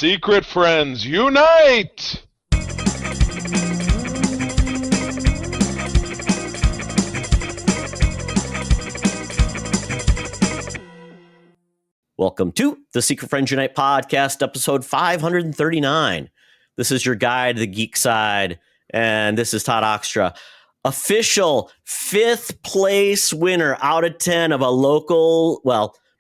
Secret friends, unite! Welcome to the Secret Friends Unite podcast, episode 539. This is your guide to the geek side, and this is Todd Oxtra. Official 5th place winner out of 10 of a local,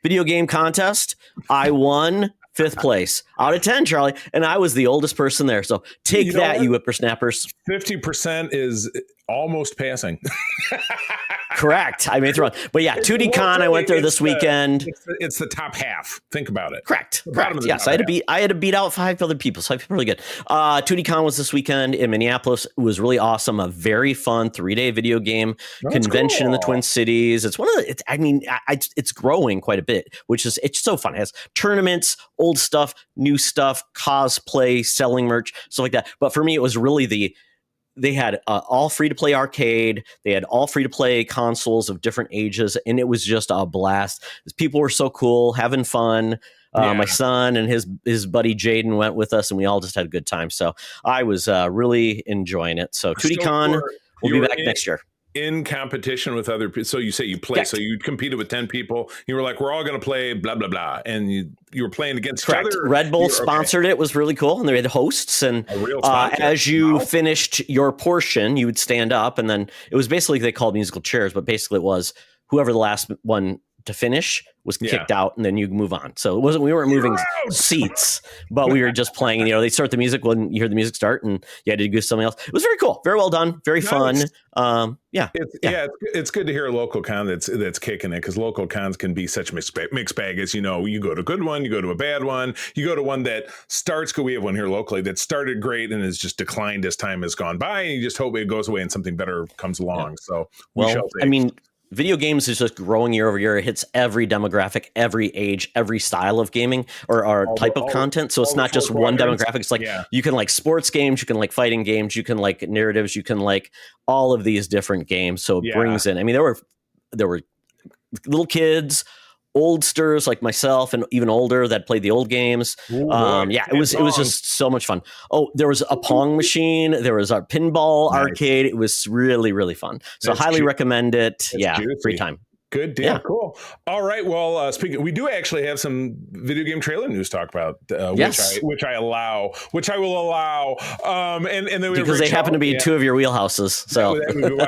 video game contest. I won 5th place out of 10, Charlie, and I was the oldest person there. So take that, you whippersnappers. 50% is almost passing. Correct. I made it wrong. But yeah, Tubi Con, I went there this weekend. It's the top half. Think about it. Correct. Yes, I had to beat out 5 other people, so I feel really good. Tubi Con was this weekend in Minneapolis. It was really awesome. A very fun 3-day video game convention in the Twin Cities. It's it's growing quite a bit, it's so fun. It has tournaments, old stuff, new stuff, cosplay, selling merch, stuff like that. But for me, it was really they had all free-to-play arcade. They had all free-to-play consoles of different ages, and it was just a blast. People were so cool, having fun. My son and his buddy Jaden went with us, and we all just had a good time. So I was really enjoying it. So TudiCon will be back next year. In competition with other people. So you say you play, Correct. So you competed with 10 people. You were like, we're all going to play blah, blah, blah. And you were playing against each other. Red Bull sponsored it. It was really cool. And they had hosts. And as you finished your portion, you would stand up. And then it was basically, they called musical chairs, but basically it was whoever the last one to finish was kicked out, and then you move on. So we weren't moving seats, but we were just playing. They start the music when you hear the music start, and you had to do something else. It was very cool, very well done, very fun. It's good to hear a local con that's kicking it, because local cons can be such a mixed bag. As you know, you go to a good one, you go to a bad one, you go to one that starts good. We have one here locally that started great and has just declined as time has gone by, and you just hope it goes away and something better comes along. So we shall see. Video games is just growing year over year. It hits every demographic, every age, every style of gaming or type of content. So it's not just one demographic. It's like you can like sports games, you can like fighting games, you can like narratives, you can like all of these different games. So it brings in. There were little kids, oldsters like myself and even older that played the old games. It was just so much fun. There was a Pong machine. There was a pinball arcade. It was really, really fun. So highly recommend it. Free time. Good deal. Cool. All right. Well, we do actually have some video game trailer news to talk about, which I will allow. And then because they happen to be two of your wheelhouses. So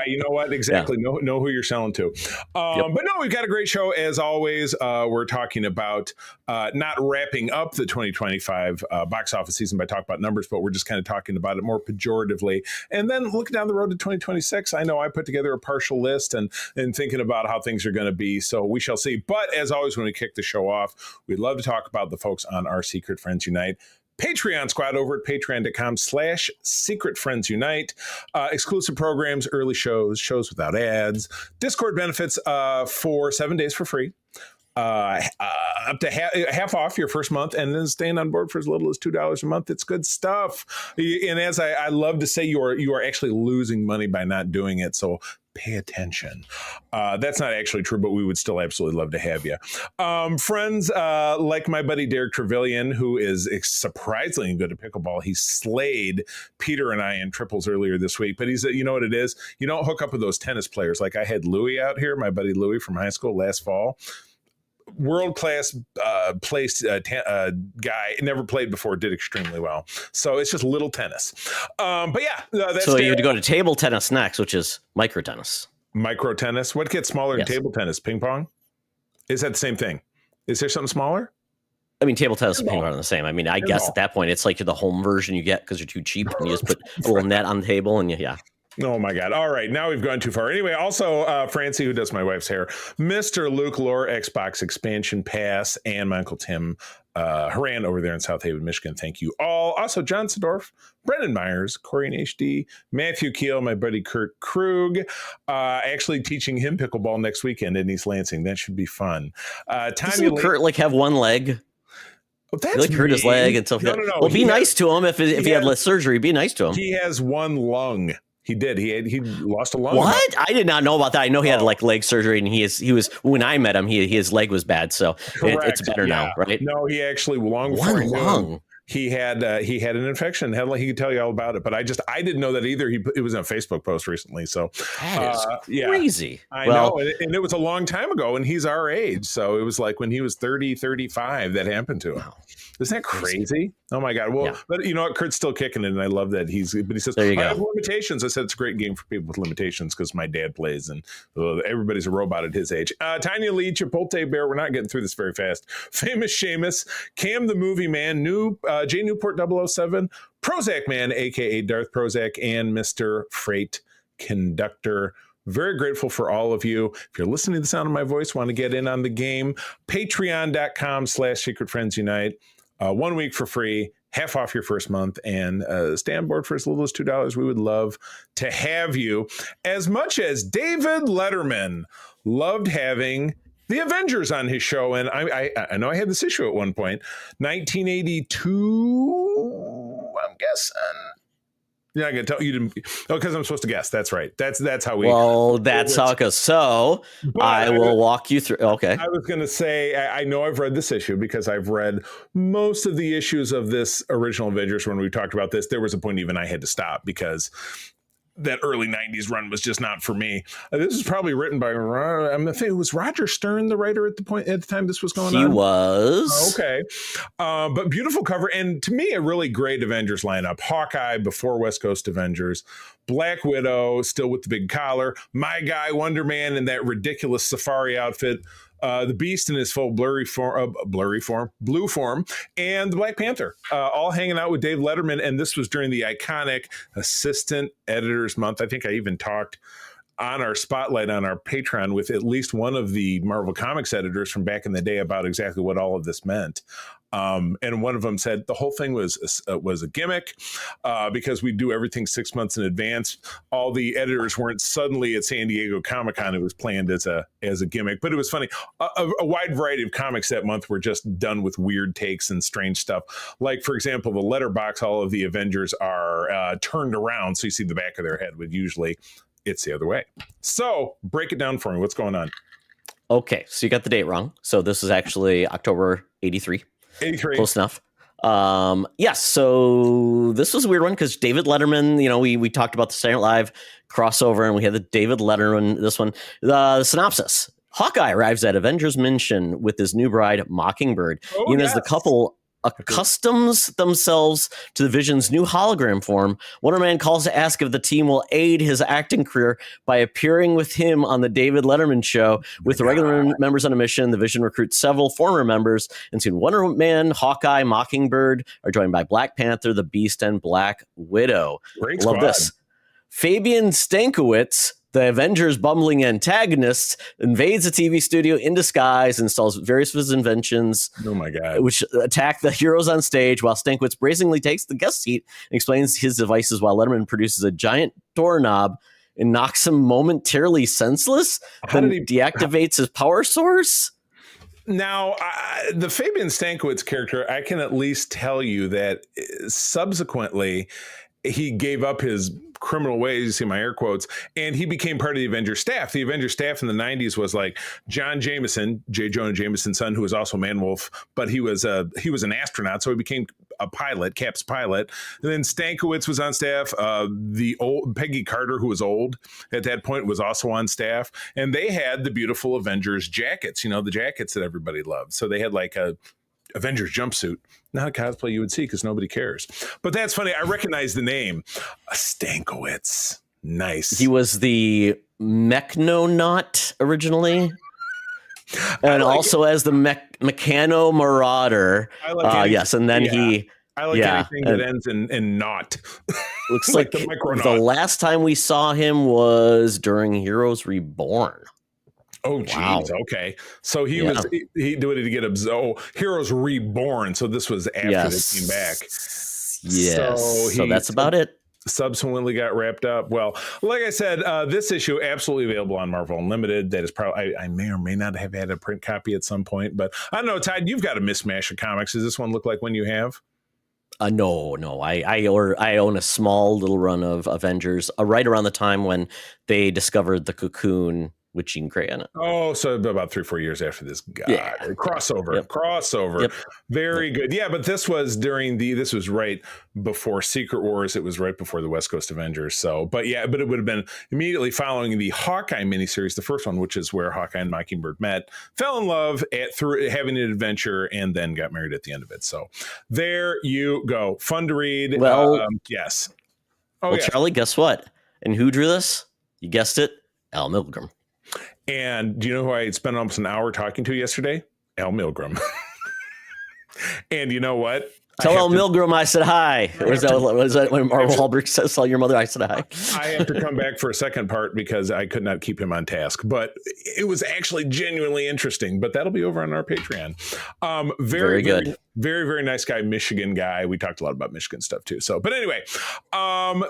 you know what? Exactly. Know who you're selling to. But no, we've got a great show as always. We're talking about not wrapping up the 2025 box office season by talking about numbers, but we're just kind of talking about it more pejoratively. And then looking down the road to 2026, I know I put together a partial list and thinking about how things are going to be. So we shall see. But as always, when we kick the show off, we'd love to talk about the folks on our Secret Friends Unite Patreon squad over at patreon.com/Secret Friends Unite. Exclusive programs, early shows without ads, Discord benefits for 7 days for free. Up to half off your first month, and then staying on board for as little as $2 a month. It's good stuff. And as I love to say, you are actually losing money by not doing it. So pay attention. That's not actually true, but we would still absolutely love to have you. Friends like my buddy Derek Trevelyan, who is surprisingly good at pickleball. He slayed Peter and I in triples earlier this week, but you know what it is? You don't hook up with those tennis players. Like I had Louie out here, my buddy Louie from high school last fall. World-class guy, never played before, did extremely well. So it's just little tennis. That's so you had to go to table tennis next, which is micro tennis. Micro tennis? What gets smaller than table tennis? Ping pong? Is that the same thing? Is there something smaller? Table tennis and ping pong are the same. I guess at that point, it's like the home version you get because you're too cheap and you just put a little net on the table and Oh my God. All right. Now we've gone too far. Anyway, also Francie, who does my wife's hair, Mr. Luke Lore, Xbox Expansion Pass, and my Uncle Tim Haran over there in South Haven, Michigan. Thank you all. Also, John Sedorf, Brendan Myers, Corey and HD, Matthew Keel, my buddy Kurt Krug, actually teaching him pickleball next weekend in East Lansing. That should be fun. Doesn't Kurt have one leg? That's hurt his leg and stuff like that. Well, be nice to him if he had less surgery. Be nice to him. He has one lung. He did. He lost a lung. What? I did not know about that. I know he had leg surgery, and he was when I met him, his leg was bad, so it's better now, right? No, he actually one lung. he had an infection. He could tell you all about it, but I didn't know that either. It was in a Facebook post recently. So that is crazy. I know. And it was a long time ago, and he's our age. So it was like when he was 30, 35 that happened to him. Wow. Isn't that crazy? Oh my God. Well, but you know what? Kurt's still kicking it, and I love that he says, I have limitations. I said, it's a great game for people with limitations because my dad plays, and everybody's a robot at his age. Tanya Lee, Chipotle Bear. We're not getting through this very fast. Famous Seamus, Cam the Movie Man, J Newport 007, Prozac Man, aka Darth Prozac, and Mr. Freight Conductor. Very grateful for all of you. If you're listening to the sound of my voice, want to get in on the game, patreon.com/Secret Friends Unite. 1 week for free, half off your first month, and stay on board for as little as $2. We would love to have you. As much as David Letterman loved having the Avengers on his show, and I know I had this issue at one point, 1982, I'm guessing. Yeah, I can tell you didn't. Oh, because I'm supposed to guess. That's right. That's how we. Well, that's how it goes. So I will walk you through. Okay. I was going to say I know I've read this issue because I've read most of the issues of this original Avengers. When we talked about this, there was a point even I had to stop because that early 90s run was just not for me. This is probably written by, was Roger Stern the writer at the time this was going on? He was. Oh, okay. But beautiful cover. And to me, a really great Avengers lineup. Hawkeye before West Coast Avengers. Black Widow, still with the big collar. My guy, Wonder Man, in that ridiculous safari outfit. The Beast in his full blue form, and the Black Panther, all hanging out with Dave Letterman. And this was during the iconic Assistant Editors Month. I think I even talked on our spotlight on our Patreon with at least one of the Marvel Comics editors from back in the day about exactly what all of this meant. And one of them said the whole thing was a gimmick because we do everything 6 months in advance. All the editors weren't suddenly at San Diego Comic-Con. It was planned as a gimmick, but it was funny. A wide variety of comics that month were just done with weird takes and strange stuff. Like, for example, the letterbox, all of the Avengers are turned around. So you see the back of their head, when usually it's the other way. So break it down for me. What's going on? Okay. So you got the date wrong. So this is actually October 83. 83. Close enough. Yes. So this was a weird one because David Letterman, we talked about the Saturday Night Live crossover, and we had the David Letterman, this one, the synopsis. Hawkeye arrives at Avengers Mansion with his new bride, Mockingbird. Even as the couple accustoms themselves to the Vision's new hologram form, Wonder Man calls to ask if the team will aid his acting career by appearing with him on the David Letterman show. With the regular members on a mission, the Vision recruits several former members, and soon Wonder Man, Hawkeye, Mockingbird are joined by Black Panther, the Beast, and Black Widow. Great Love squad. this. Fabian Stankiewicz, the Avengers' bumbling antagonist, invades a TV studio in disguise and installs various of his inventions. Oh my God. Which attack the heroes on stage, while Stankiewicz brazenly takes the guest seat and explains his devices while Letterman produces a giant doorknob and knocks him momentarily senseless. Then he deactivates his power source. Now, the Fabian Stankiewicz character, I can at least tell you that subsequently he gave up his criminal ways, you see my air quotes, and he became part of the Avengers staff. The Avengers staff in the 90s was like John Jameson, J. Jonah Jameson's son, who was also Man-Wolf, but he was an astronaut, so he became a pilot, Cap's pilot. And then Stankiewicz was on staff. The old Peggy Carter, who was old at that point, was also on staff, and they had the beautiful Avengers jackets, the jackets that everybody loved. So they had like a Avengers jumpsuit. Not a cosplay you would see because nobody cares. But that's funny. I recognize the name. Stankiewicz. Nice. He was the Mechnonaut originally. And also as the Meccano Marauder. Yes, and then he... I like anything that ends in not. Looks like the last time we saw him was during Heroes Reborn. Oh, geez. Wow. Okay. So he did it to get Heroes Reborn. So this was after they came back. Yes. So that's about it. Subsequently got wrapped up. Well, like I said, this issue absolutely available on Marvel Unlimited. That is probably, I may or may not have had a print copy at some point, but I don't know, Todd, you've got a mismatch of comics. Does this one look like one you have? No. I own a small little run of Avengers right around the time when they discovered the Cocoon with Jean Grey in it. Oh, so about 3-4 years after this. God, crossover. Yep. Crossover. Yep. Very good. Yeah, but this was this was right before Secret Wars. It was right before the West Coast Avengers. So, but it would have been immediately following the Hawkeye miniseries, the first one, which is where Hawkeye and Mockingbird met, fell in love through having an adventure, and then got married at the end of it. So there you go. Fun to read. Well, yes. Charlie, guess what? And who drew this? You guessed it, Al Milgrom. And do you know who I spent almost an hour talking to yesterday? Al Milgrom. And you know what? Tell Al Milgrom I said hi. Was that when Mark Wahlberg says, tell your mother I said hi? I have to come back for a second part because I could not keep him on task. But it was actually genuinely interesting. But that'll be over on our Patreon. Very good. Very, very nice guy, Michigan guy. We talked a lot about Michigan stuff too. So, but anyway, the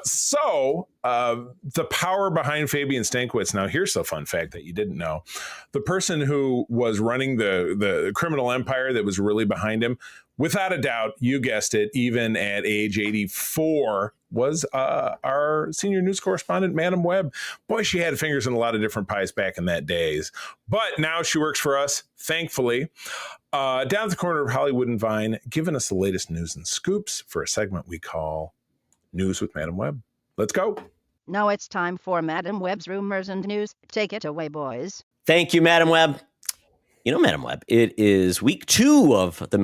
power behind Fabian Stankiewicz. Now, here's the fun fact that you didn't know. The person who was running the criminal empire that was really behind him, without a doubt, you guessed it, even at age 84, was our senior news correspondent, Madam Webb. Boy, she had fingers in a lot of different pies back in that days. But now she works for us, thankfully, down at the corner of Hollywood and Vine, giving us the latest news and scoops for a segment we call News with Madam Webb. Let's go. Now it's time for Madam Webb's Rumors and News. Take it away, boys. Thank you, Madam Webb. You know, Madam Webb, it is week 2 of the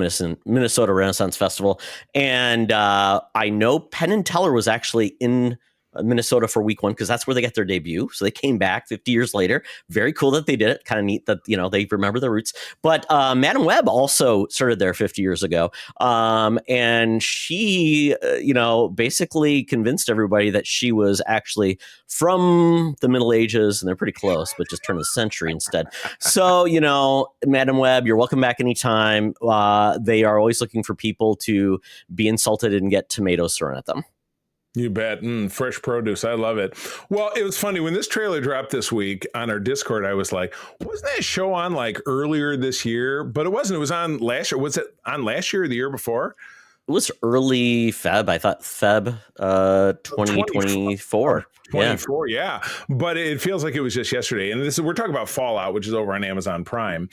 Minnesota Renaissance Festival. And I know Penn and Teller was actually in Minnesota for week 1 because that's where they got their debut. So they came back 50 years later. Very cool that they did it. Kind of neat that, they remember their roots. But Madam Webb also started there 50 years ago. And she, basically convinced everybody that she was actually from the Middle Ages, and they're pretty close, but just turn the century instead. So, Madam Webb, you're welcome back anytime. They are always looking for people to be insulted and get tomatoes thrown at them. You bet. Fresh produce. I love it. Well, it was funny when this trailer dropped this week on our Discord. I was like, wasn't that show on like earlier this year? But it wasn't. It was on last year. Was it on last year or the year before? It was early Feb. I thought Feb 2024. 24, yeah. But it feels like it was just yesterday. And we're talking about Fallout, which is over on Amazon Prime.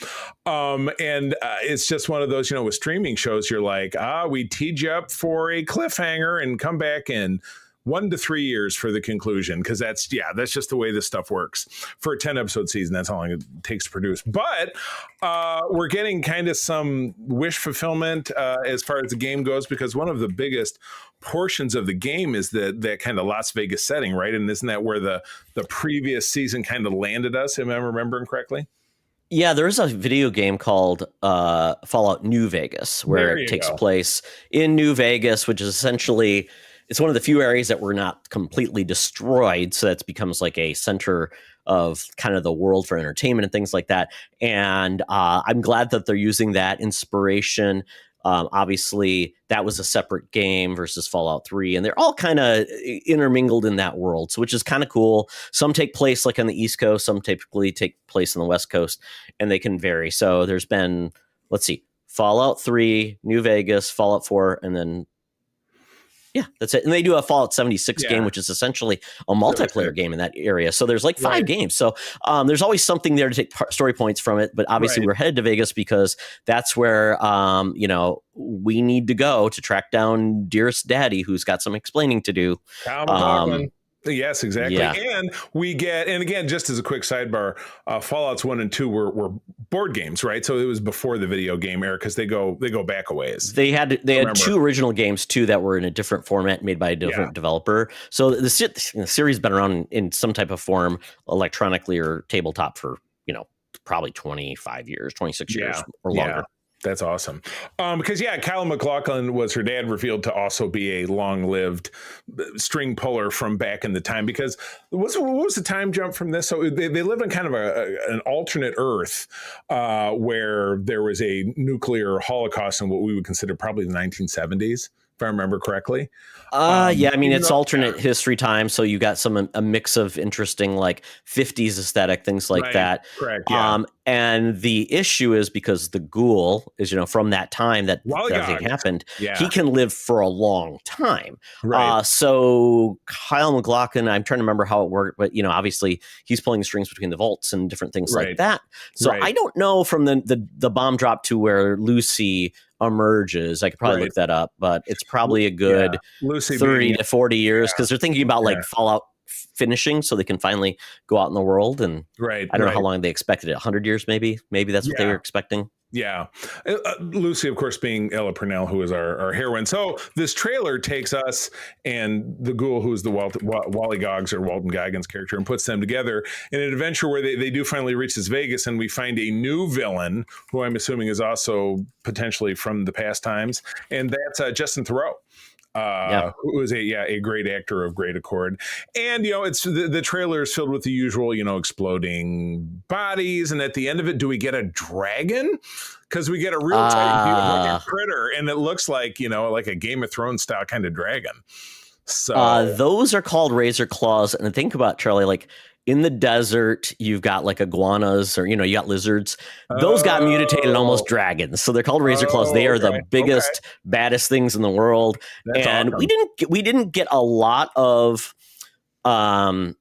And it's just one of those, with streaming shows, you're like, we teed you up for a cliffhanger and come back in 1 to 3 years for the conclusion, because that's just the way this stuff works. For a 10-episode season, that's how long it takes to produce. But we're getting kind of some wish fulfillment as far as the game goes, because one of the biggest portions of the game is that kind of Las Vegas setting, right? And isn't that where the previous season kind of landed us, am I remembering correctly? Yeah, there is a video game called Fallout New Vegas, where it takes place in New Vegas, which is essentially... It's one of the few areas that were not completely destroyed. So that becomes like a center of kind of the world for entertainment and things like that. And I'm glad that they're using that inspiration. Obviously, that was a separate game versus Fallout 3, and they're all kind of intermingled in that world, so which is kind of cool. Some take place like on the East Coast, some typically take place on the West Coast, and they can vary. So there's been, Fallout 3, New Vegas, Fallout 4, and then that's it. And they do a Fallout 76 game, which is essentially a multiplayer game in that area. So there's like 5 games. So there's always something there to take story points from it. But obviously we're headed to Vegas because that's where, we need to go to track down Dearest Daddy, who's got some explaining to do. Yes, exactly. Yeah. And we get, and again, just as a quick sidebar, Fallouts 1 and 2 were board games, right? So it was before the video game era, because they go back a ways. They had 2 original games too that were in a different format, made by a different developer. So the series has been around in some type of form, electronically or tabletop, for probably 25 years, 26 years or longer. Yeah. That's awesome. Because Kyle MacLachlan was her dad revealed to also be a long-lived string puller from back in the time. Because what was the time jump from this? So they lived on kind of an alternate Earth where there was a nuclear holocaust in what we would consider probably the 1970s. if I remember correctly. Yeah, I mean, even it's though- alternate history time, so you got a mix of interesting like 50s aesthetic things like Right, that. correct, yeah. And the issue is because the ghoul is, from that time that everything Gogs. happened, Yeah. he can live for a long time. Right. So Kyle MacLachlan, I'm trying to remember how it worked, but obviously he's pulling the strings between the vaults and different things Right. like that. So Right. I don't know from the bomb drop to where Lucy emerges. I could probably Right. look that up, but it's probably a good Lucy 30 being- to 40 years because they're thinking about like Yeah. Fallout finishing so they can finally go out in the world. And Right. I don't know right. how long they expected it. 100 years, maybe that's what they Yeah. were expecting. Yeah. Lucy, of course, being Ella Purnell, who is our heroine. So this trailer takes us and the ghoul, who is the Wally Goggins or Walton Goggins character, and puts them together in an adventure where they do finally reach this Vegas, and we find a new villain who I'm assuming is also potentially from the past times. And that's Justin Theroux. Who is a great actor of great accord. And, it's the trailer is filled with the usual, exploding bodies. And at the end of it, do we get a dragon? Because we get a real tight view of like a critter, and it looks like, like a Game of Thrones style kind of dragon. So those are called razor claws. And think about, Charlie, like in the desert, you've got like iguanas or, you got lizards. Those got mutated almost dragons. So they're called razor claws. They are the biggest, baddest things in the world. That's and awesome. we didn't get a lot of, I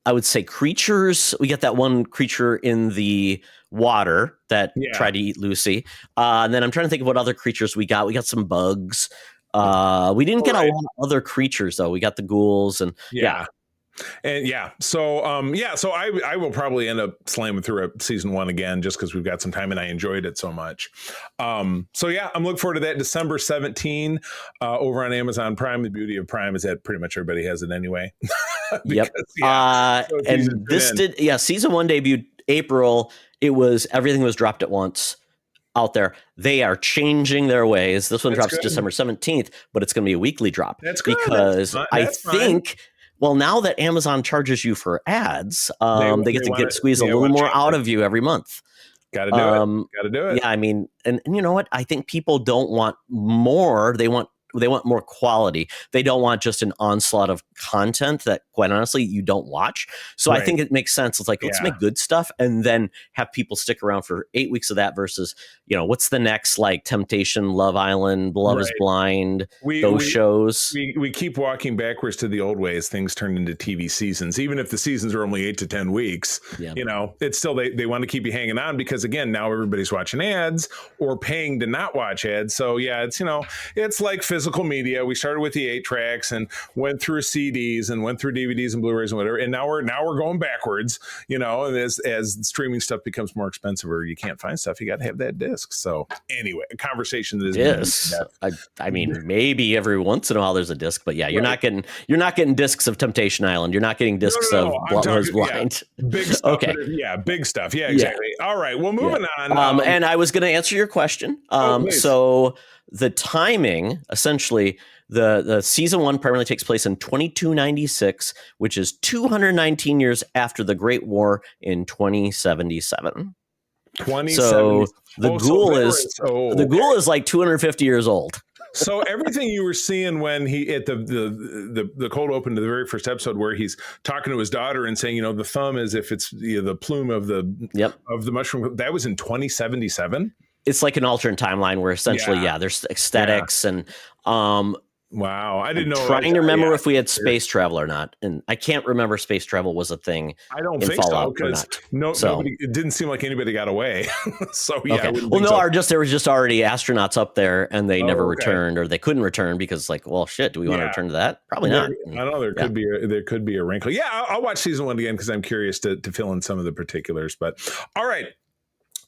would say, creatures. We got that one creature in the water that tried to eat Lucy. And then I'm trying to think of what other creatures we got. We got some bugs. We didn't get a lot of other creatures though. We got the ghouls and And so I will probably end up slamming through season 1 again just because we've got some time and I enjoyed it so much. I'm looking forward to that December 17 over on Amazon Prime. The beauty of Prime is that pretty much everybody has it anyway. Yep. And this season 1 debuted April. Everything was dropped at once out there. They are changing their ways. This one drops December 17th, but it's going to be a weekly drop. That's good. Because That's think. Well, now that Amazon charges you for ads, they get to squeeze a little more out of you every month. Got to do it. Got to do it. Yeah, I mean, and you know what? I think people don't want more. They want more quality. They don't want just an onslaught of content that, quite honestly, you don't watch. So I think it makes sense. It's like, let's make good stuff and then have people stick around for 8 weeks of that versus, what's the next, like Temptation, Love Island, Love is Blind, those shows. We keep walking backwards to the old ways. Things turn into TV seasons. Even if the seasons are only 8 to 10 weeks, it's still, they want to keep you hanging on because, again, now everybody's watching ads or paying to not watch ads. So, it's like physical media. We started with the 8 tracks and went through CDs and went through DVDs and Blu-rays and whatever. And now we're going backwards, and as streaming stuff becomes more expensive or you can't find stuff, you got to have that disc. So anyway, a conversation that is I mean, maybe every once in a while there's a disc, but you're not getting discs of Temptation Island. You're not getting discs of Love is Blind. Big stuff. Okay. Big stuff. Yeah, exactly. All right. Well, moving on. And I was going to answer your question. So the timing, essentially, the season 1 primarily takes place in 2296, which is 219 years after the Great War in 2077. So the ghoul is like 250 years old. So everything you were seeing when he at the cold open to the very first episode where he's talking to his daughter and saying, the thumb is if it's the plume of the mushroom, that was in 2077. It's like an alternate timeline where essentially, there's aesthetics and wow, I didn't know. Trying to remember if we had space travel or not, and I can't remember if space travel was a thing. I don't think so because nobody. It didn't seem like anybody got away. So okay. Well, no, there was just already astronauts up there, and they never returned, or they couldn't return because, like, well, shit, do we want to return to that? Probably not. I don't know. There could be a wrinkle. Yeah, I'll watch season 1 again because I'm curious to fill in some of the particulars. But all right.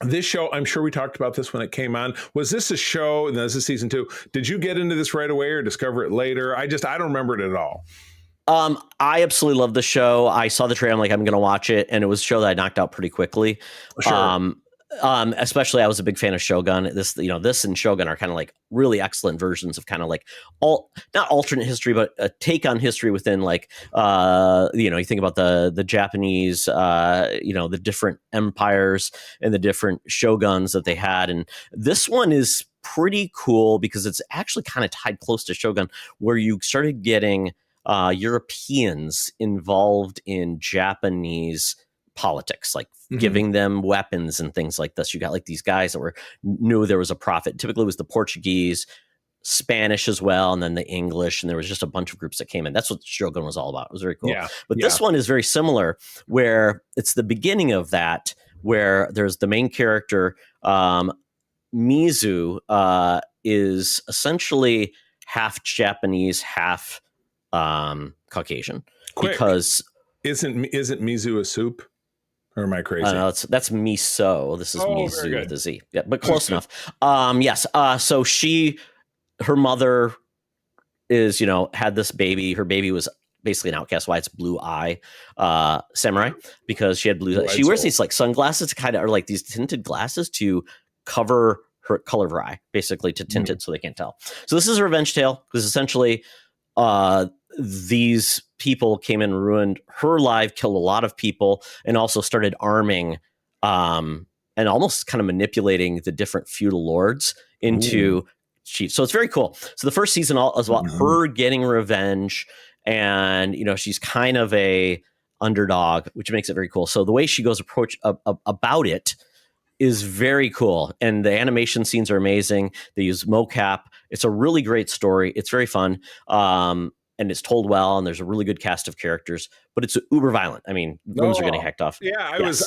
This show, I'm sure we talked about this when it came on. Was this a show? And this is season 2. Did you get into this right away or discover it later? I don't remember it at all. I absolutely love the show. I saw the trailer. I'm like, I'm going to watch it. And it was a show that I knocked out pretty quickly. Sure. Especially I was a big fan of Shogun. This and Shogun are kind of like really excellent versions of kind of like not alternate history, but a take on history within like, you think about the Japanese, the different empires and the different shoguns that they had. And this one is pretty cool because it's actually kind of tied close to Shogun, where you started getting Europeans involved in Japanese politics, like giving them weapons and things like this. You got like these guys that knew there was a profit. Typically it was the Portuguese, Spanish as well, and then the English, and there was just a bunch of groups that came in. That's what Shogun was all about. It was very cool. Yeah, but this one is very similar, where it's the beginning of that, where there's the main character, Mizu, is essentially half Japanese, half Caucasian. Quick. Because isn't Mizu a soup? Or am I crazy? No, that's miso. This is Mizu with a Z. Yeah, but close enough. Yes. So her mother is, had this baby. Her baby was basically an outcast. Why it's blue eye samurai, because she had blue. She wears these like sunglasses, kind of, or like these tinted glasses to cover her color of her eye, basically to tint it so they can't tell. So this is a revenge tale because essentially these people came in and ruined her life, killed a lot of people, and also started arming and almost kind of manipulating the different feudal lords into chiefs. So it's very cool. So the first season is about her getting revenge, and she's kind of a underdog, which makes it very cool. So the way she goes about it is very cool, and the animation scenes are amazing. They use mocap. It's a really great story. It's very fun. And it's told well, and there's a really good cast of characters, but it's uber violent. I mean, women are getting hacked off. Yeah, I was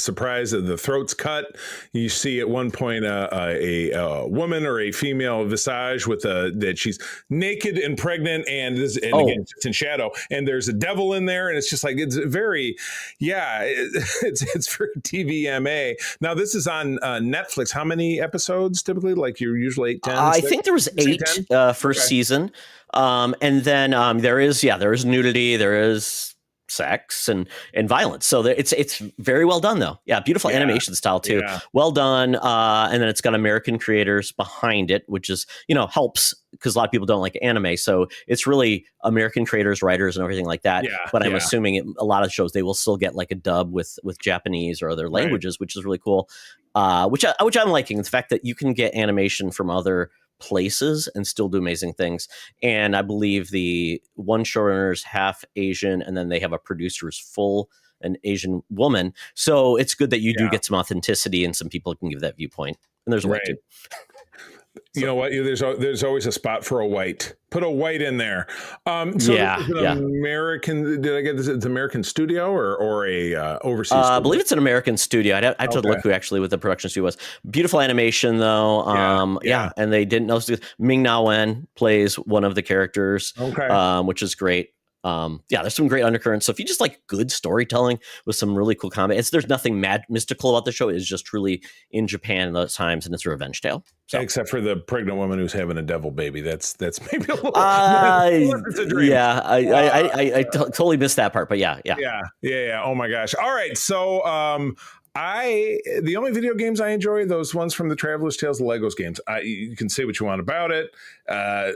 surprised that the throat's cut. You see at one point a woman or a female visage with that she's naked and pregnant, and again it's in shadow, and there's a devil in there, and it's just like it's very, it's very TVMA. Now this is on Netflix. How many episodes typically? Like you're usually 8, 10? I think there was 8 first season. And then there is nudity, there is sex and violence. So it's very well done though. Yeah, beautiful animation style too. Yeah. Well done. And then it's got American creators behind it, which is, helps because a lot of people don't like anime. So it's really American creators, writers, and everything like that. Yeah, but I'm assuming a lot of shows they will still get like a dub with Japanese or other languages, which is really cool. Which I'm liking, the fact that you can get animation from other places and still do amazing things. And I believe the one showrunner is half Asian, and then they have a producer who's full an Asian woman. So it's good that you do get some authenticity, and some people can give that viewpoint. And there's a way to. You know what? There's always a spot for a white. Put a white in there. American. Did I get this? It's American studio or a overseas? I believe it's an American studio. I have to look who actually with the production studio was. Beautiful animation though. And they didn't know. Ming Na Wen plays one of the characters. Which is great. There's some great undercurrents. So if you just like good storytelling with some really cool combat, there's nothing mystical about the show. It's just truly in Japan in those times, and it's a revenge tale. So. Except for the pregnant woman who's having a devil baby. That's maybe a little. It's a dream. Yeah, I totally missed that part, but yeah. Oh my gosh! All right, so the only video games I enjoy are those ones from the Traveler's Tales, the Legos games. You can say what you want about it.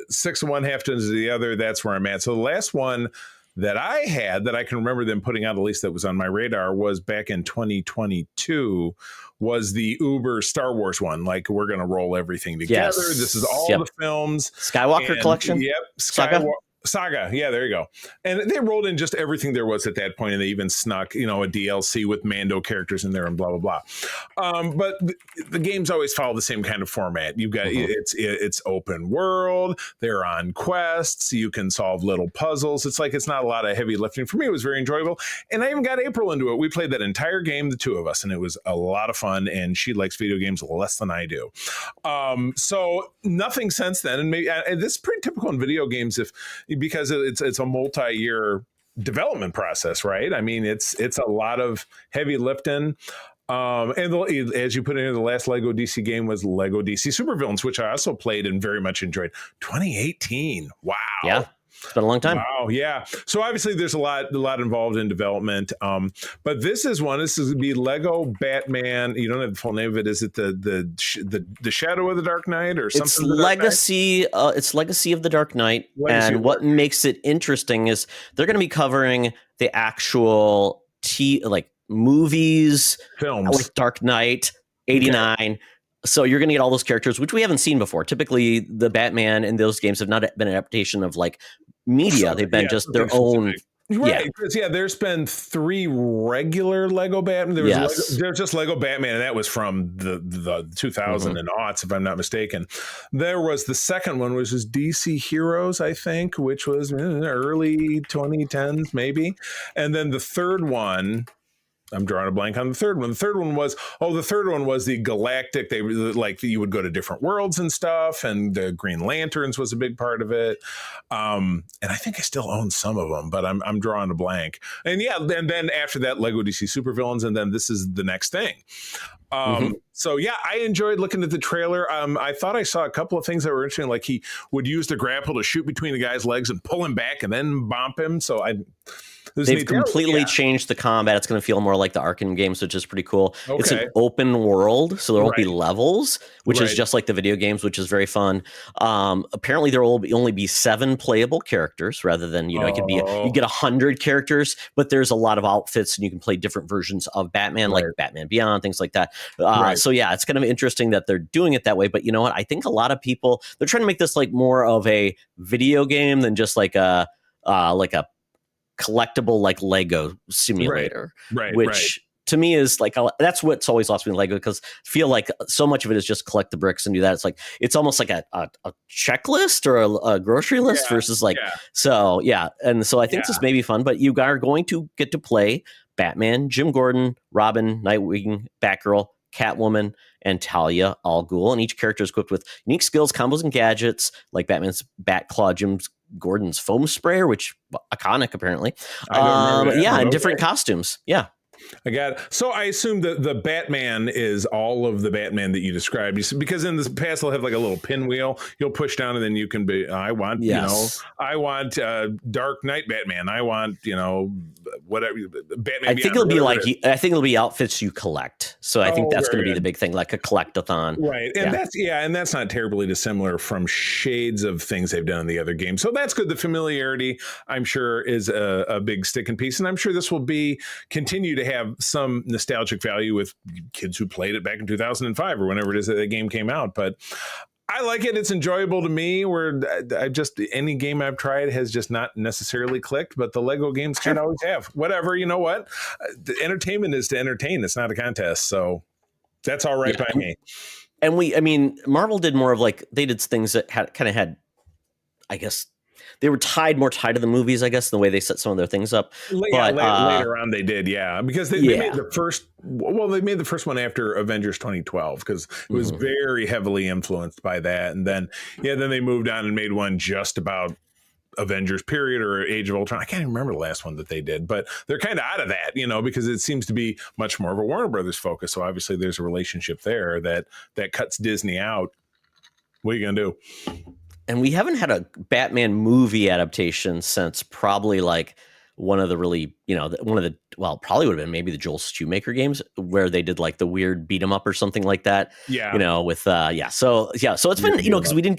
6 of one, half tons of the other. That's where I'm at. So the last one that I had that I can remember them putting out, at least that was on my radar, was back in 2022, was the Uber Star Wars one. Like, we're going to roll everything together. Yes. This is all the films. Skywalker collection? Yep. Saga. Yeah, there you go. And they rolled in just everything there was at that point, and they even snuck, a DLC with Mando characters in there and blah, blah, blah. But the games always follow the same kind of format. You've got, it's open world. They're on quests. You can solve little puzzles. It's not a lot of heavy lifting. For me, it was very enjoyable. And I even got April into it. We played that entire game, the two of us, and it was a lot of fun. And she likes video games less than I do. So nothing since then. And maybe this is pretty typical in video games because it's a multi-year development process, right? I mean, it's a lot of heavy lifting. And as you put in, the last Lego DC game was Lego DC Supervillains, which I also played and very much enjoyed. 2018. Wow. Yeah. It's been a long time. Wow, yeah. So obviously there's a lot involved in development. But this is going to be Lego Batman. You don't have the full name of it. Is it the Shadow of the Dark Knight or something? It's Legacy. It's Legacy of the Dark Knight. And what makes it interesting is they're going to be covering the actual movies, films, like Dark Knight, 89. So you're going to get all those characters, which we haven't seen before. Typically, the Batman in those games have not been an adaptation of like media. They've been just their own. Right. Yeah. There's been 3 regular Lego Batman. There's just Lego Batman, and that was from the 2000 and aughts, if I'm not mistaken. There was the second one, which was DC Heroes, I think, which was early 2010s, maybe. And then the third one, I'm drawing a blank on the third one. The third one was the Galactic. They like you would go to different worlds and stuff, and the Green Lanterns was a big part of it. And I think I still own some of them, but I'm drawing a blank. And and then after that, Lego DC Supervillains, and then this is the next thing. So yeah, I enjoyed looking at the trailer. I thought I saw a couple of things that were interesting, like he would use the grapple to shoot between the guy's legs and pull him back and then bump him. So they've completely changed the combat. It's going to feel more like the Arkham games, which is pretty cool. Okay. It's an open world, so there won't be levels, which is just like the video games, which is very fun. Apparently, there will only be 7 playable characters rather than, it could be you get 100 characters, but there's a lot of outfits and you can play different versions of Batman, like Batman Beyond, things like that. So yeah, it's kind of interesting that they're doing it that way. But you know what? I think a lot of people, they're trying to make this like more of a video game than just like a collectible like Lego simulator, which to me is like that's what's always lost me in Lego, because I feel like so much of it is just collect the bricks and do that. It's almost like a checklist or a grocery list versus so and so I think this may be fun, but you are going to get to play Batman, Jim Gordon, Robin, Nightwing, Batgirl, Catwoman, and Talia al Ghul, and each character is equipped with unique skills, combos, and gadgets like Batman's Bat Claw, Jim Gordon's foam sprayer, which iconic apparently. And different costumes. Yeah. I got it. So I assume that the Batman is all of the Batman that you described, because in the past they'll have like a little pinwheel you'll push down, and then you can be I want Dark Knight Batman, I want whatever Batman. I think it'll be outfits you collect. So I think that's going to be the big thing, like a collectathon, right? And that's not terribly dissimilar from shades of things they've done in the other games. So that's good. The familiarity, I'm sure, is a big sticking piece, and I'm sure this will continue to have some nostalgic value with kids who played it back in 2005 or whenever it is that the game came out. But I like it. It's enjoyable to me, where any game I've tried has just not necessarily clicked, but the Lego games can't always have. Whatever, you know what? The entertainment is to entertain. It's not a contest. So that's all right by me. And Marvel did more of they did things that had, I guess, they were more tied to the movies, I guess, the way they set some of their things up. Later on they did, because they made the first. Well, they made the first one after Avengers 2012 because it was very heavily influenced by that, and then they moved on and made one just about Avengers period or Age of Ultron. I can't even remember the last one that they did, but they're kind of out of that, because it seems to be much more of a Warner Brothers focus. So obviously there's a relationship there that cuts Disney out. What are you gonna do? And we haven't had a Batman movie adaptation since probably one of the really, probably would have been maybe the Joel Schumacher games where they did the weird beat 'em up or something like that. Yeah. So it's been, because we didn't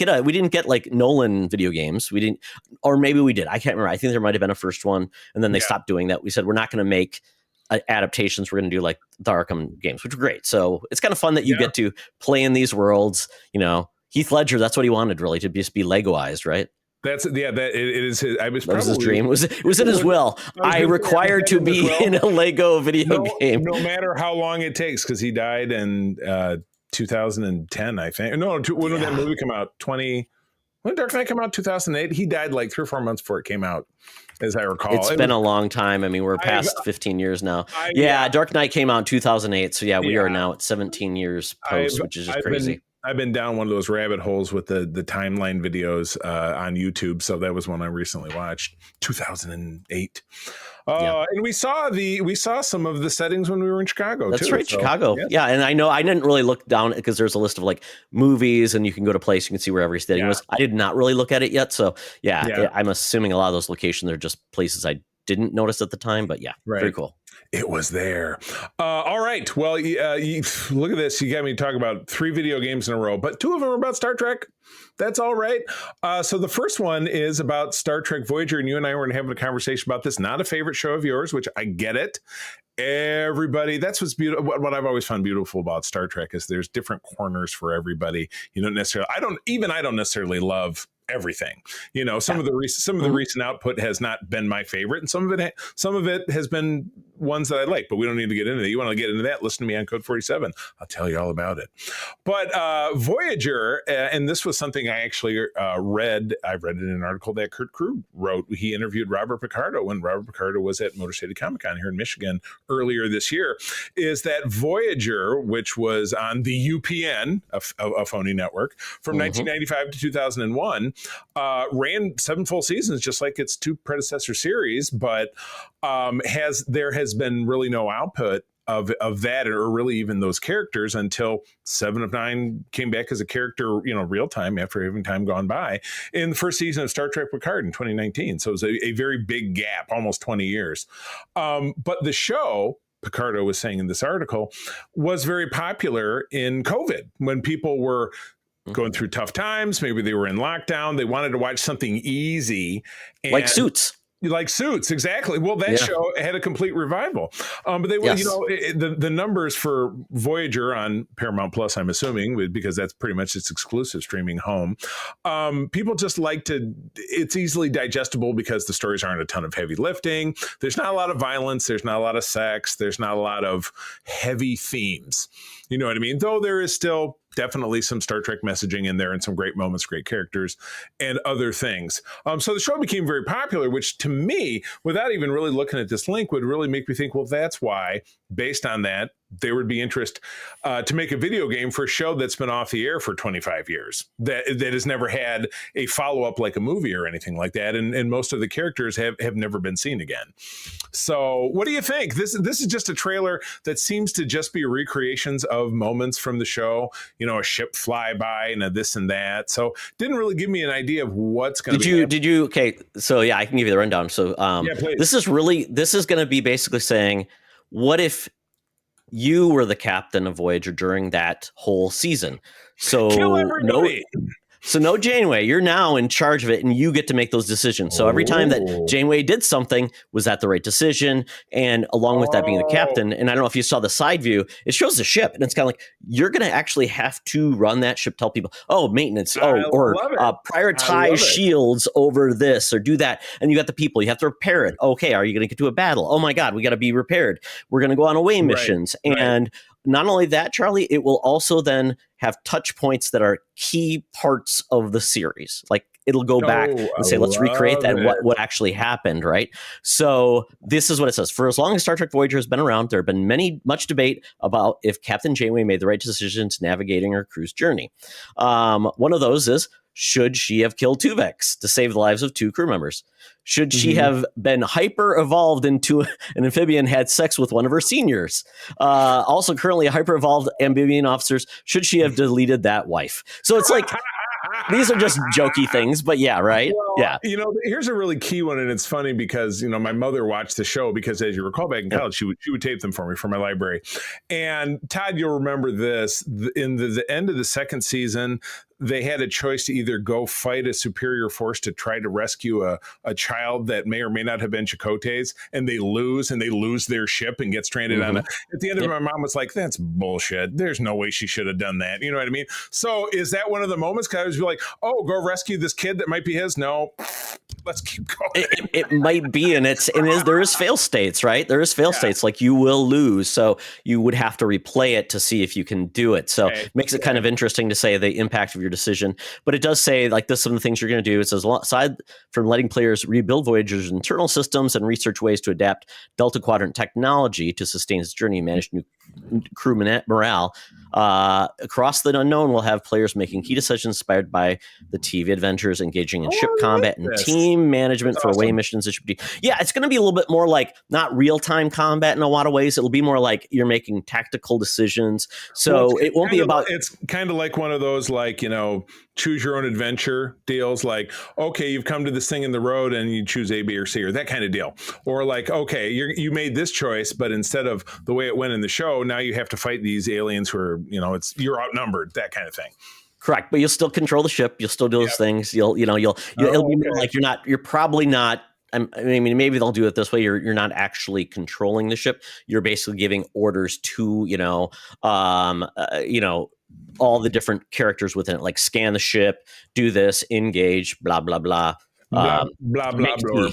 get Nolan video games. We didn't, or maybe we did. I can't remember. I think there might've been a first one, and then they stopped doing that. We said, we're not going to make adaptations. We're going to do the Arkham games, which are great. So it's kind of fun that you get to play in these worlds, Heath Ledger, that's what he wanted, really, to just be Legoized, right? That it is his. That was his dream. It was in his will. I required to be in a Lego video game, no matter how long it takes, because he died in 2010, I think. No, when did that movie come out? When did Dark Knight come out? 2008. He died 3 or 4 months before it came out, as I recall. It's been a long time. We're past 15 years now. Dark Knight came out in 2008. So we are now at 17 years post, which is just crazy. I've been down one of those rabbit holes with the timeline videos on YouTube. So that was one I recently watched, 2008. And we saw some of the settings when we were in Chicago. That's right, Chicago. Yeah. And I know I didn't really look down because there's a list of movies, and you can go to place, you can see where every setting was. I did not really look at it yet. So I'm assuming a lot of those locations are just places I didn't notice at the time, but very cool. It was there. All right. Well, you look at this. You got me to talk about 3 video games in a row, but 2 of them are about Star Trek. That's all right. So the first one is about Star Trek Voyager, and you and I were having a conversation about this. Not a favorite show of yours, which I get it. Everybody, that's what's beautiful. What I've always found beautiful about Star Trek is there's different corners for everybody. You don't necessarily, I don't necessarily love everything. Some of the recent output has not been my favorite, and some of it has been ones that I like. But we don't need to get into that. You want to get into that? Listen to me on Code 47. I'll tell you all about it. But Voyager, and this was something I actually read. I read it in an article that Kurt Krug wrote. He interviewed Robert Picardo when Robert Picardo was at Motor City Comic Con here in Michigan earlier this year. Is that Voyager, which was on the UPN, a phony network, from 1995 to 2001. Ran 7 full seasons, just like its 2 predecessor series, but there has been really no output of that, or really even those characters, until 7 of 9 came back as a character, real time after having time gone by in the first season of Star Trek Picard in 2019. So it was a very big gap, almost 20 years. But the show, Picardo was saying in this article, was very popular in COVID when people were going through tough times. Maybe they were in lockdown. They wanted to watch something easy. Like Suits. Like Suits, exactly. Well, that show had a complete reviple. But they were, the numbers for Voyager on Paramount Plus, I'm assuming, because that's pretty much its exclusive streaming home. People just it's easily digestible because the stories aren't a ton of heavy lifting. There's not a lot of violence. There's not a lot of sex. There's not a lot of heavy themes. You know what I mean? Though there is still definitely some Star Trek messaging in there and some great moments, great characters, and other things. So the show became very popular, which to me, without even really looking at this link, would really make me think, well, that's why, based on that, there would be interest to make a video game for a show that's been off the air for 25 years, that has never had a follow-up like a movie or anything like that. And most of the characters have never been seen again. So what do you think? This is just a trailer that seems to just be recreations of moments from the show, a ship flyby and a this and that. So didn't really give me an idea of what's going to be. Did you? Okay. So yeah, I can give you the rundown. So this is going to be basically saying, what if you were the captain of Voyager during that whole season? So no Janeway, you're now in charge of it, and you get to make those decisions. So every time that Janeway did something, was that the right decision? And along with that being the captain, and I don't know if you saw the side view, it shows the ship, and it's kind of like, you're going to actually have to run that ship, tell people, maintenance, or prioritize shields over this, or do that. And you got the people, you have to repair it. Okay, are you going to get to a battle? Oh my God, we got to be repaired. We're going to go on away missions. And not only that, Charlie, it will also then have touch points that are key parts of the series. Like, it'll go back and say, let's recreate that and what actually happened, right? So this is what it says. For as long as Star Trek Voyager has been around, there have been much debate about if Captain Janeway made the right decisions navigating her crew's journey. One of those is, should she have killed Tuvix to save the lives of 2 crew members? Should she have been hyper evolved into an amphibian, had sex with one of her seniors? Also currently a hyper evolved amphibian officers, should she have deleted that wife? So it's like, these are just jokey things, but yeah, right? Well, yeah. Here's a really key one, and it's funny because, my mother watched the show because, as you recall, back in college, she would tape them for me for my library. And Todd, you'll remember this, in the end of the second season, they had a choice to either go fight a superior force to try to rescue a child that may or may not have been Chakotay's, and they lose their ship and get stranded on it. At the end of it, my mom was like, that's bullshit. There's no way she should have done that. You know what I mean? So is that one of the moments? Because I was like, go rescue this kid that might be his? No. Let's keep going. It might be, and there is fail states, right? There is fail states, like you will lose. So you would have to replay it to see if you can do it. So it makes it kind of interesting to say the impact of your decision. But it does say, like, this, some of the things you're going to do. It says, aside from letting players rebuild Voyager's internal systems and research ways to adapt Delta Quadrant technology to sustain its journey and manage new crew morale, Across the Unknown will have players making key decisions inspired by the TV adventures, engaging in ship combat and team management for away missions. It should be, it's going to be a little bit more like not real-time combat in a lot of ways. It'll be more like you're making tactical decisions. So it won't be about... It's kind of like one of those, like, choose your own adventure deals, like, okay, you've come to this thing in the road and you choose A, B, or C, or that kind of deal. Or like, okay, you made this choice, but instead of the way it went in the show, now you have to fight these aliens who are, you're outnumbered, that kind of thing. Correct. But you'll still control the ship. You'll still do those things. It'll be more like you're probably not I mean, maybe they'll do it this way. You're not actually controlling the ship. You're basically giving orders to, all the different characters within it, like scan the ship, do this, engage, blah, blah, blah. Blah, blah, blah, blah.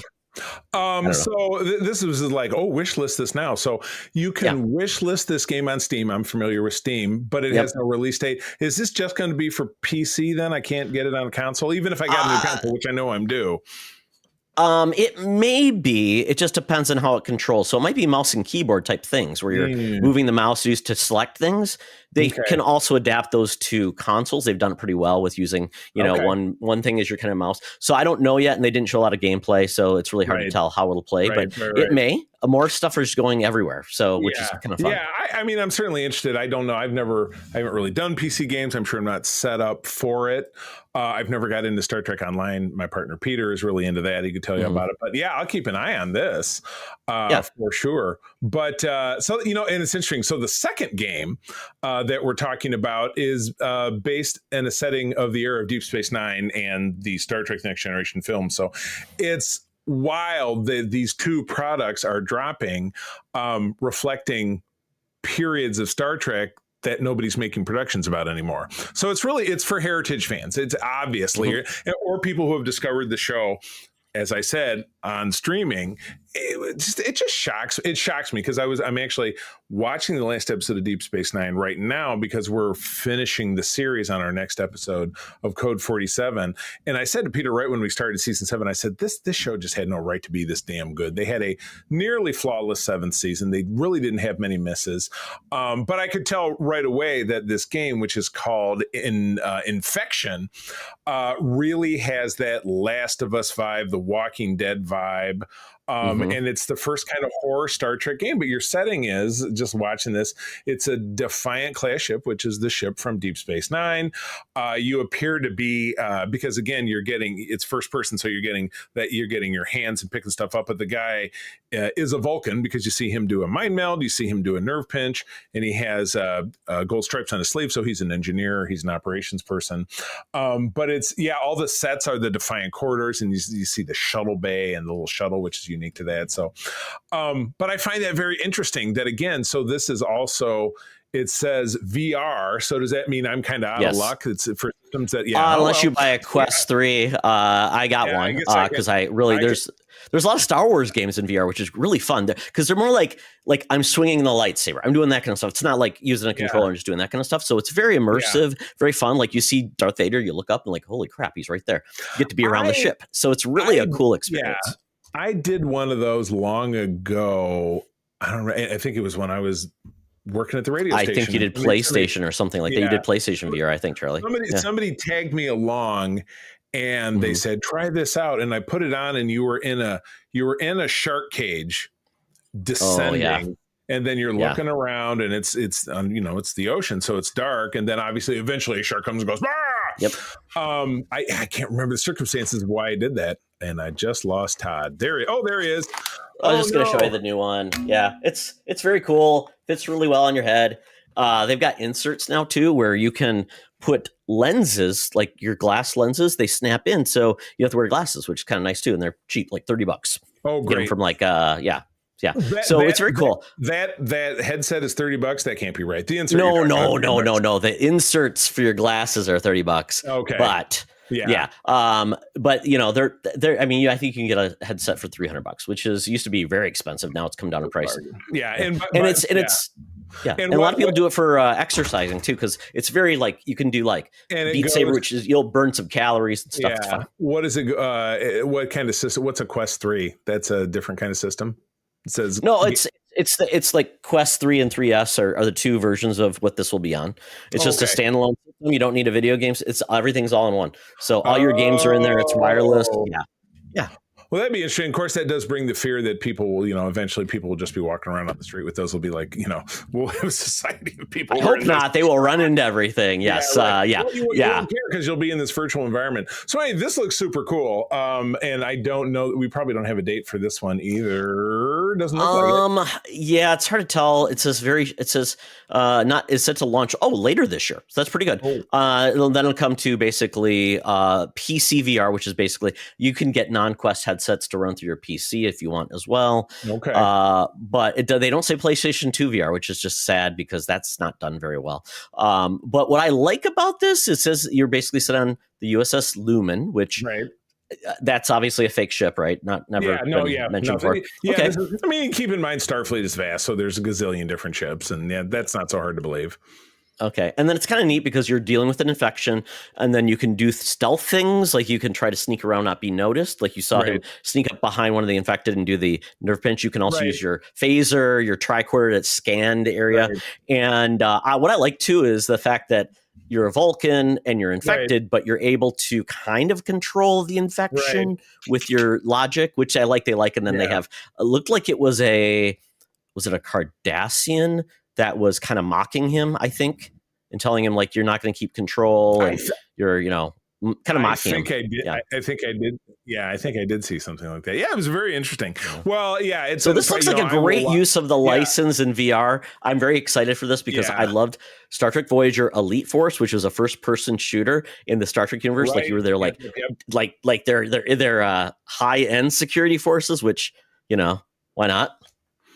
This was like, wish list this now. So you can wish list this game on Steam. I'm familiar with Steam, but it has no release date. Is this just going to be for PC then? I can't get it on a console, even if I got a new console, which I know I'm due. It may be. It just depends on how it controls. So it might be mouse and keyboard type things where you're moving the mouse used to select things. They can also adapt those to consoles. They've done it pretty well with using, one thing is your kind of mouse. So I don't know yet, and they didn't show a lot of gameplay, so it's really hard to tell how it'll play. But it may. More stuff is going everywhere, which is kind of fun. Yeah, I mean, I'm certainly interested. I don't know. I haven't really done PC games. I'm sure I'm not set up for it. I've never got into Star Trek Online. My partner Peter is really into that. He could tell you about it. But yeah, I'll keep an eye on this for sure. But and it's interesting. So the second game that we're talking about is based in a setting of the era of Deep Space Nine and the Star Trek Next Generation film. So it's wild that these two products are dropping, reflecting periods of Star Trek that nobody's making productions about anymore. So it's for heritage fans. It's obviously, or people who have discovered the show, as I said, on streaming. It just shocks me because I'm actually watching the last episode of Deep Space Nine right now because we're finishing the series on our next episode of Code 47. And I said to Peter right when we started season 7, I said, this show just had no right to be this damn good. They had a nearly flawless 7th season. They really didn't have many misses. But I could tell right away that this game, which is called Infection, really has that Last of Us vibe, the Walking Dead vibe. And it's the first kind of horror Star Trek game, but your setting is, just watching this, it's a Defiant class ship, which is the ship from Deep Space Nine. You appear to be, because again, it's first person, so you're getting your hands and picking stuff up, but the guy is a Vulcan because you see him do a mind meld, you see him do a nerve pinch, and he has gold stripes on his sleeve, so he's an engineer, he's an operations person. But all the sets are the Defiant corridors, and you see the shuttle bay and the little shuttle, which is unique to that. So, but I find that very interesting that, again, so this is also, it says VR. So does that mean I'm kind of out of luck? It's for systems that, unless you buy a Quest 3, I got one because there's a lot of Star Wars games in VR, which is really fun because they're more like I'm swinging the lightsaber. I'm doing that kind of stuff. It's not like using a controller and just doing that kind of stuff. So it's very immersive, very fun. Like you see Darth Vader, you look up and like, holy crap, he's right there. You get to be around the ship. So it's really a cool experience. Yeah. I did one of those long ago. I don't know. I think it was when I was working at the radio station. I think you did PlayStation or something like that. You did PlayStation VR, I think, Charlie. Somebody tagged me along and they said, try this out. And I put it on and you were in a shark cage descending. And then you're looking around and it's the ocean. So it's dark. And then obviously eventually a shark comes and goes, "Bah!" Yep. I can't remember the circumstances of why I did that. And I just lost Todd. There he is. I was just going to show you the new one. Yeah, it's very cool. Fits really well on your head. They've got inserts now too, where you can put lenses, like your glass lenses. They snap in, so you have to wear glasses, which is kind of nice too, and they're cheap, like $30. Oh, great! Get them from it's very cool. That headset is $30. That can't be right. The insert. No. The inserts for your glasses are $30. Okay, but. But they're. I mean, I think you can get a headset for $300, which used to be very expensive. Now it's come down in price. Yeah, and a lot of people do it for exercising too, because it's very you can do Beat Saber, which is you'll burn some calories and stuff. Yeah. What is it? What kind of system? What's a Quest 3? That's a different kind of system. It says no. It's like Quest 3 and 3S are the two versions of what this will be on. It's just a standalone system. You don't need a video games. Everything's all in one. So all your games are in there. It's wireless. Yeah. Well, that'd be interesting. Of course, that does bring the fear that people will, eventually people will just be walking around on the street with those. Will be like, we'll have a society of people. I hope not. They will run into everything. Yes. Well, you won't care because you'll be in this virtual environment. So anyway, this looks super cool. And I don't know. We probably don't have a date for this one either. November? Doesn't look like it. Yeah, it's hard to tell. It says it's set to launch later this year. So that's pretty good. Then it'll come to basically PC VR, which is basically you can get non-Quest headsets to run through your PC if you want as well. Okay. But they don't say PlayStation 2 VR, which is just sad because that's not done very well. But what I like about this, it says you're basically set on the USS Lumen, which that's obviously a fake ship, right? Mentioned before. Okay. Keep in mind Starfleet is vast, so there's a gazillion different ships, and that's not so hard to believe. Okay, and then it's kind of neat because you're dealing with an infection, and then you can do stealth things, like you can try to sneak around, not be noticed. Like you saw him sneak up behind one of the infected and do the nerve pinch. You can also use your phaser, your tricorder that scanned area. And what I like too is the fact that you're a Vulcan and you're infected, but you're able to kind of control the infection with your logic, which I like. And then they have it looked like it was a Cardassian that was kind of mocking him, I think, and telling him like you're not going to keep control and you're kind of mocking him. I think I did. Yeah, I think I did see something like that. Yeah, it was very interesting. Well, it's this looks like a great use of the license in VR. I'm very excited for this because I loved Star Trek Voyager Elite Force, which was a first-person shooter in the Star Trek universe. Like you were there, like they're high-end security forces, which why not?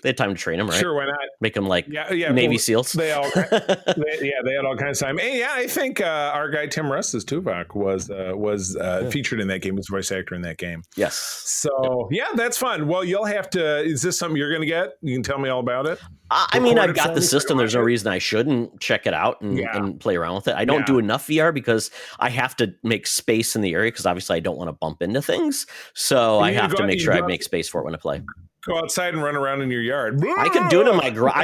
They had time to train them, right? Sure, why not? Make them like Navy SEALs. They had all kinds of time. Hey, I think our guy Tim Russ's Tuvok was featured in that game. Was voice actor in that game. Yes. So that's fun. Well, you'll have to. Is this something you're going to get? You can tell me all about it. I've got the system. There's no reason I shouldn't check it out and play around with it. I don't do enough VR because I have to make space in the area because obviously I don't want to bump into things. So I have to make sure I make space for it when I play. Go outside and run around in your yard. I could do it in my garage.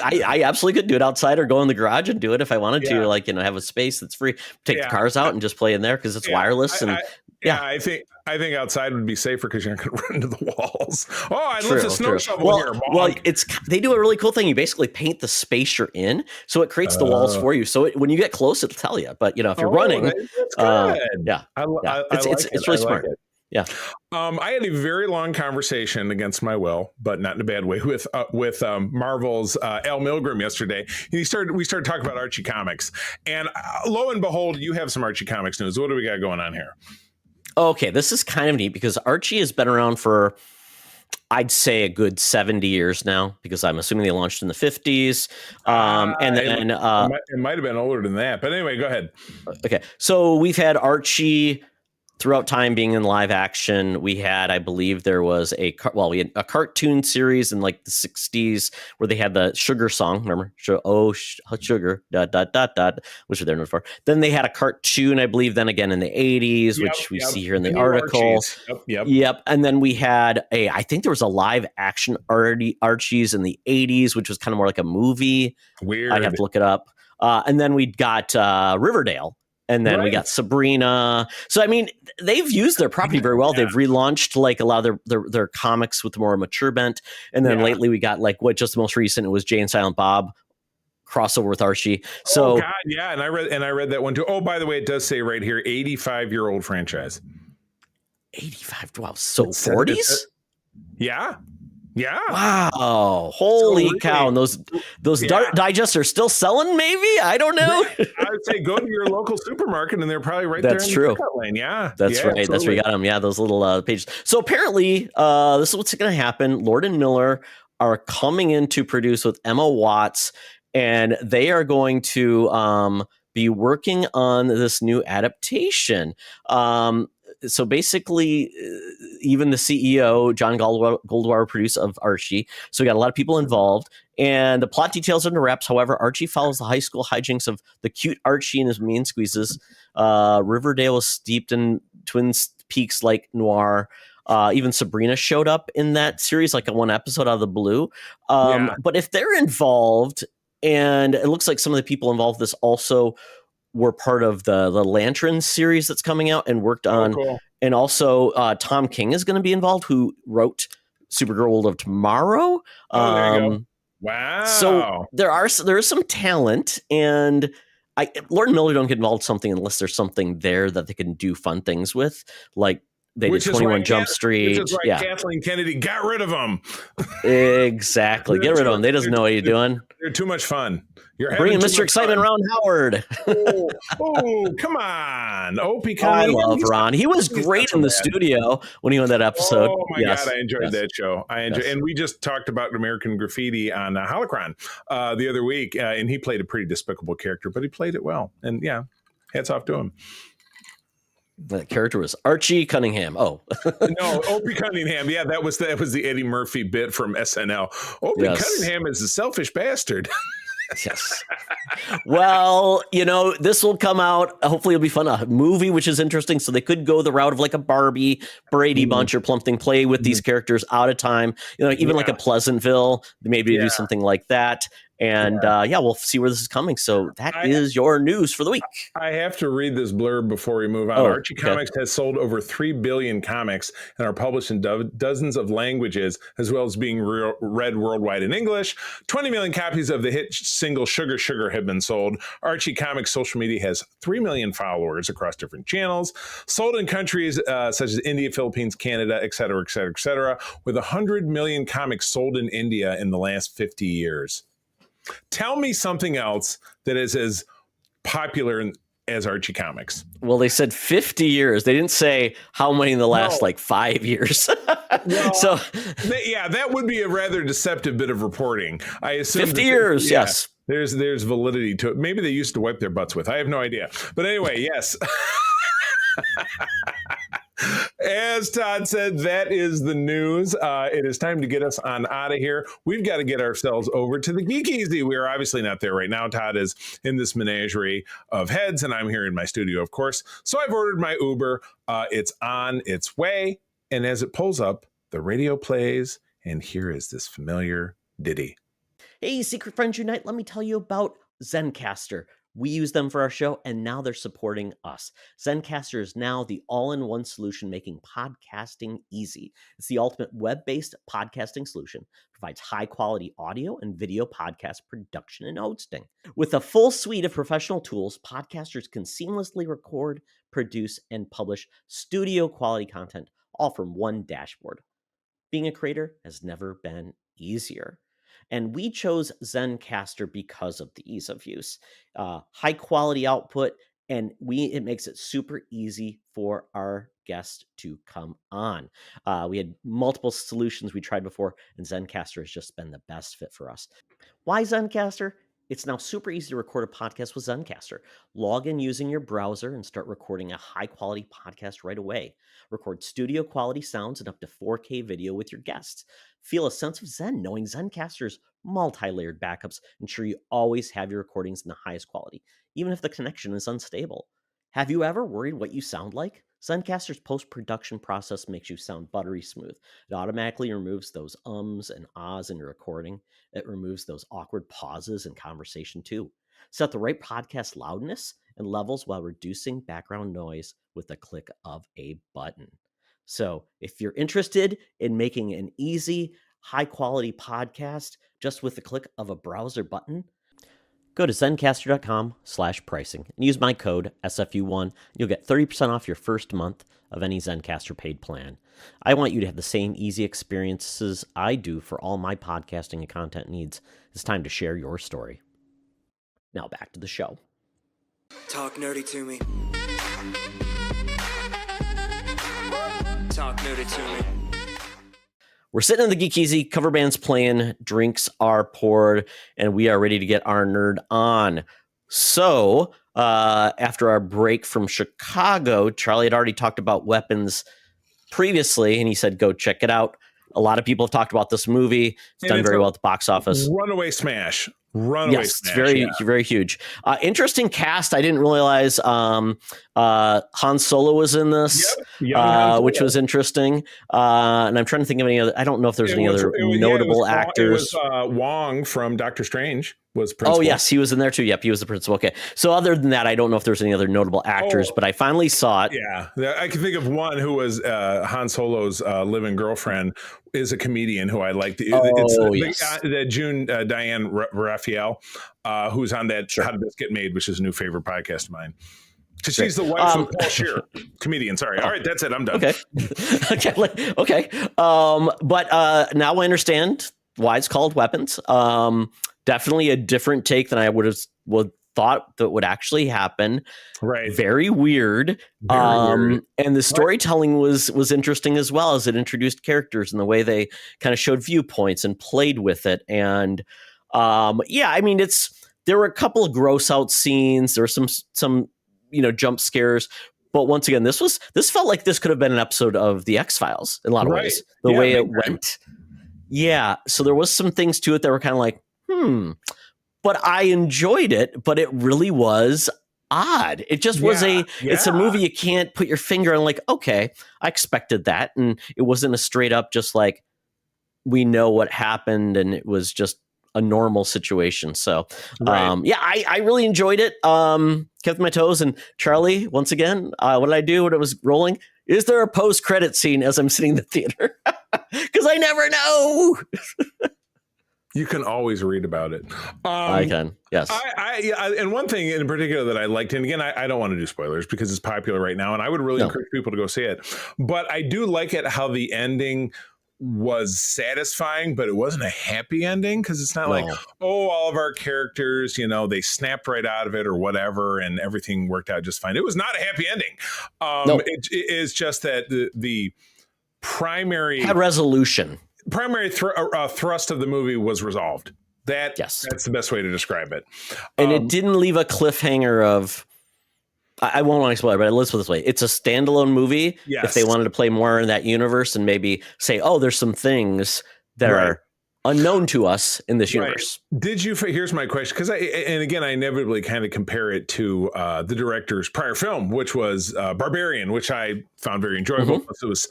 I absolutely could do it outside or go in the garage and do it if I wanted to. Like have a space that's free. Take the cars out and just play in there because it's wireless. I think outside would be safer because you're not going to run into the walls. I left a snow shovel here. Well, they do a really cool thing. You basically paint the space you're in, so it creates the walls for you. So when you get close, it'll tell you. But if you're running, that's good. It's really smart. Yeah. I had a very long conversation against my will, but not in a bad way, with Marvel's Al Milgrom yesterday. We started talking about Archie comics, and lo and behold, you have some Archie comics news. What do we got going on here? Okay, this is kind of neat because Archie has been around for, I'd say, a good 70 years now, because I'm assuming they launched in the 50s. It might have been older than that, but anyway, go ahead. Okay, so we've had Archie throughout time being in live action. We had, I believe there was we had a cartoon series in like the 60s where they had the Sugar song, remember? Sugar, ... which they're known for. Then they had a cartoon, I believe, then again in the 80s, which we see here in the article. Yep. And then we had I think there was a live action Archies in the 80s, which was kind of more like a movie. Weird. I'd have to look it up. And then we got Riverdale. And then we got Sabrina. So, I mean, they've used their property very well. They've relaunched like a lot of their comics with more mature bent. And then lately we got like just the most recent, it was Jay and Silent Bob crossover with Archie. So, and I read that one too. Oh, by the way, it does say right here, 85-year-old franchise. 85. Wow. So 40s? Yeah. Yeah. Wow. Holy cow. And those digests are still selling, maybe? I don't know. I would say go to your local supermarket and they're probably right there in the checkout lane. Yeah. That's right. Totally. That's where you got them. Yeah, those little pages. So apparently, this is what's going to happen. Lord and Miller are coming in to produce with Emma Watts, and they are going to be working on this new adaptation. So basically, even the CEO, John Goldwire, producer of Archie. So we got a lot of people involved. And the plot details are in the wraps. However, Archie follows the high school hijinks of the cute Archie and his mean squeezes. Riverdale is steeped in Twin Peaks like noir. Even Sabrina showed up in that series, like a one episode out of the blue. But if they're involved, and it looks like some of the people involved in this also were part of the Lantern series that's coming out and worked on. Cool. And also Tom King is going to be involved, who wrote Supergirl World of Tomorrow. There you go. Wow. So there is some talent, and Lord and Miller don't get involved in something unless there's something there that they can do fun things with. Like They did 21 Jump Street. Which is why Kathleen Kennedy got rid of them. Exactly. Get rid of them. They doesn't know what you're doing. They're too much fun. You're bringing Mr. Excitement, Ron Howard. oh, come on. Opie I love Ron. He was great in the studio when he won that episode. Oh, my God. I enjoyed that show. And we just talked about American Graffiti on Holocron the other week, and he played a pretty despicable character, but he played it well. And yeah, hats off to him. The character was Archie Cunningham. Oh, no, Opie Cunningham. Yeah, that was the Eddie Murphy bit from SNL. Opie Cunningham is a selfish bastard. Yes. Well, this will come out. Hopefully it'll be fun. A movie, which is interesting. So they could go the route of like a Barbie, Brady Bunch or Plump play with these characters out of time. Even like a Pleasantville, maybe do something like that. And we'll see where this is coming. So that is your news for the week. I have to read this blurb before we move on. Archie Comics has sold over 3 billion comics and are published in dozens of languages, as well as being read worldwide in English. 20 million copies of the hit single Sugar Sugar have been sold. Archie Comics social media has 3 million followers across different channels, sold in countries such as India, Philippines, Canada, et cetera, et cetera, et cetera, with 100 million comics sold in India in the last 50 years. Tell me something else that is as popular as Archie Comics. Well, they said 50 years. They didn't say how many in the last 5 years. Well, so that would be a rather deceptive bit of reporting. I assume 50 years. Yes. There's validity to it. Maybe they used to wipe their butts with. I have no idea. But anyway, yes. As Todd said, that is the news. It is time to get us on out of here. We've got to get ourselves over to the Geek Easy. We are obviously not there right now. Todd is in this menagerie of heads, and I'm here in my studio, of course. So I've ordered my Uber. It's on its way. And as it pulls up, the radio plays, and here is this familiar ditty. Hey, Secret Friends Unite, let me tell you about Zencastr. We use them for our show, and now they're supporting us. Zencastr is now the all-in-one solution making podcasting easy. It's the ultimate web-based podcasting solution. Provides high-quality audio and video podcast production and hosting. With a full suite of professional tools, podcasters can seamlessly record, produce, and publish studio-quality content, all from one dashboard. Being a creator has never been easier. And we chose Zencastr because of the ease of use, high quality output, and it makes it super easy for our guests to come on. We had multiple solutions we tried before, and Zencastr has just been the best fit for us. Why Zencastr? It's now super easy to record a podcast with Zencastr. Log in using your browser and start recording a high-quality podcast right away. Record studio-quality sounds and up to 4K video with your guests. Feel a sense of zen knowing Zencastr's multi-layered backups ensure you always have your recordings in the highest quality, even if the connection is unstable. Have you ever worried what you sound like? Zencastr's post-production process makes you sound buttery smooth. It automatically removes those ums and ahs in your recording. It removes those awkward pauses in conversation too. Set the right podcast loudness and levels while reducing background noise with the click of a button. So if you're interested in making an easy, high-quality podcast just with the click of a browser button, go to zencastr.com/pricing and use my code SFU1. You'll get 30% off your first month of any Zencastr paid plan. I want you to have the same easy experiences I do for all my podcasting and content needs. It's time to share your story. Now back to the show. Talk nerdy to me. Talk nerdy to me. We're sitting in the Geek Easy, cover band's playing, drinks are poured, and we are ready to get our nerd on. So, after our break from Chicago, Charlie had already talked about weapons previously, and he said, go check it out. A lot of people have talked about this movie. It's done very well at the box office. Runaway smash. Runaway smash. It's very huge. Interesting cast. I didn't realize Han Solo was in this, which was interesting. And I'm trying to think of any other. I don't know if there's any other notable actors. It was Wong from Doctor Strange was principal. Oh, yes, he was in there too. Yep, he was the principal. Okay. So other than that, I don't know if there's any other notable actors, but I finally saw it. Yeah, I can think of one who was Han Solo's live-in girlfriend is a comedian who I like. The June Diane Raphael, who's on that How to Best Get Made, which is a new favorite podcast of mine. Because she's the wife of Paul Scheer, comedian. Sorry. All right, that's it. I'm done. Okay. Okay. But now I understand why it's called Weapons. Definitely a different take than I would thought that would actually happen. Right. Very weird. And the storytelling was interesting as well, as it introduced characters and the way they kind of showed viewpoints and played with it. And I mean, there were a couple of gross out scenes. There were some jump scares. But once again, this felt like this could have been an episode of The X-Files in a lot of ways. The way it went. Yeah. So there was some things to it that were kind of like, But I enjoyed it, but it really was odd. It just was it's a movie you can't put your finger on like, okay, I expected that. And it wasn't a straight up just like, we know what happened and it was just a normal situation. So, I really enjoyed it. Kept my toes. And Charlie, once again, what did I do when it was rolling? Is there a post-credit scene as I'm sitting in the theater? Because I never know. You can always read about it. I can, yes. And one thing in particular that I liked, and again, I don't want to do spoilers because it's popular right now, and I would really encourage people to go see it. But I do like it how the ending was satisfying, but it wasn't a happy ending because it's not like, all of our characters, they snapped right out of it or whatever, and everything worked out just fine. It was not a happy ending. It is just that the primary resolution. Primary thrust of the movie was resolved. That's the best way to describe it. And it didn't leave a cliffhanger of, I won't want to spoil it, but let's put it this way. It's a standalone movie. Yes. If they wanted to play more in that universe and maybe say, there's some things that are unknown to us in this universe. Here's my question, because I inevitably kind of compare it to the director's prior film, which was Barbarian, which I found very enjoyable. It was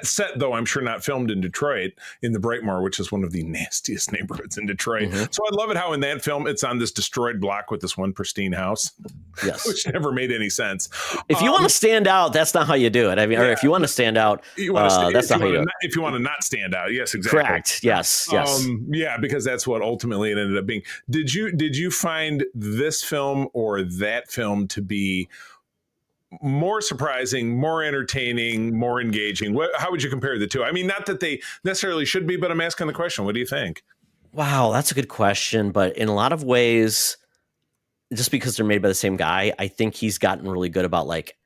set, though I'm sure not filmed in Detroit, in the Brightmoor, which is one of the nastiest neighborhoods in Detroit. So I love it how in that film it's on this destroyed block with this one pristine house, which never made any sense. If you want to stand out, that's not how you do it. I mean, or if you want to stand out, that's not how you do it. If you want to not stand out, yes, exactly. Correct. Yes. Because that's what ultimately it ended up being. Did you find this film or that film to be more surprising, more entertaining, more engaging? How would you compare the two? I mean, not that they necessarily should be, but I'm asking the question. What do you think? Wow, that's a good question. But in a lot of ways, just because they're made by the same guy, I think he's gotten really good about like,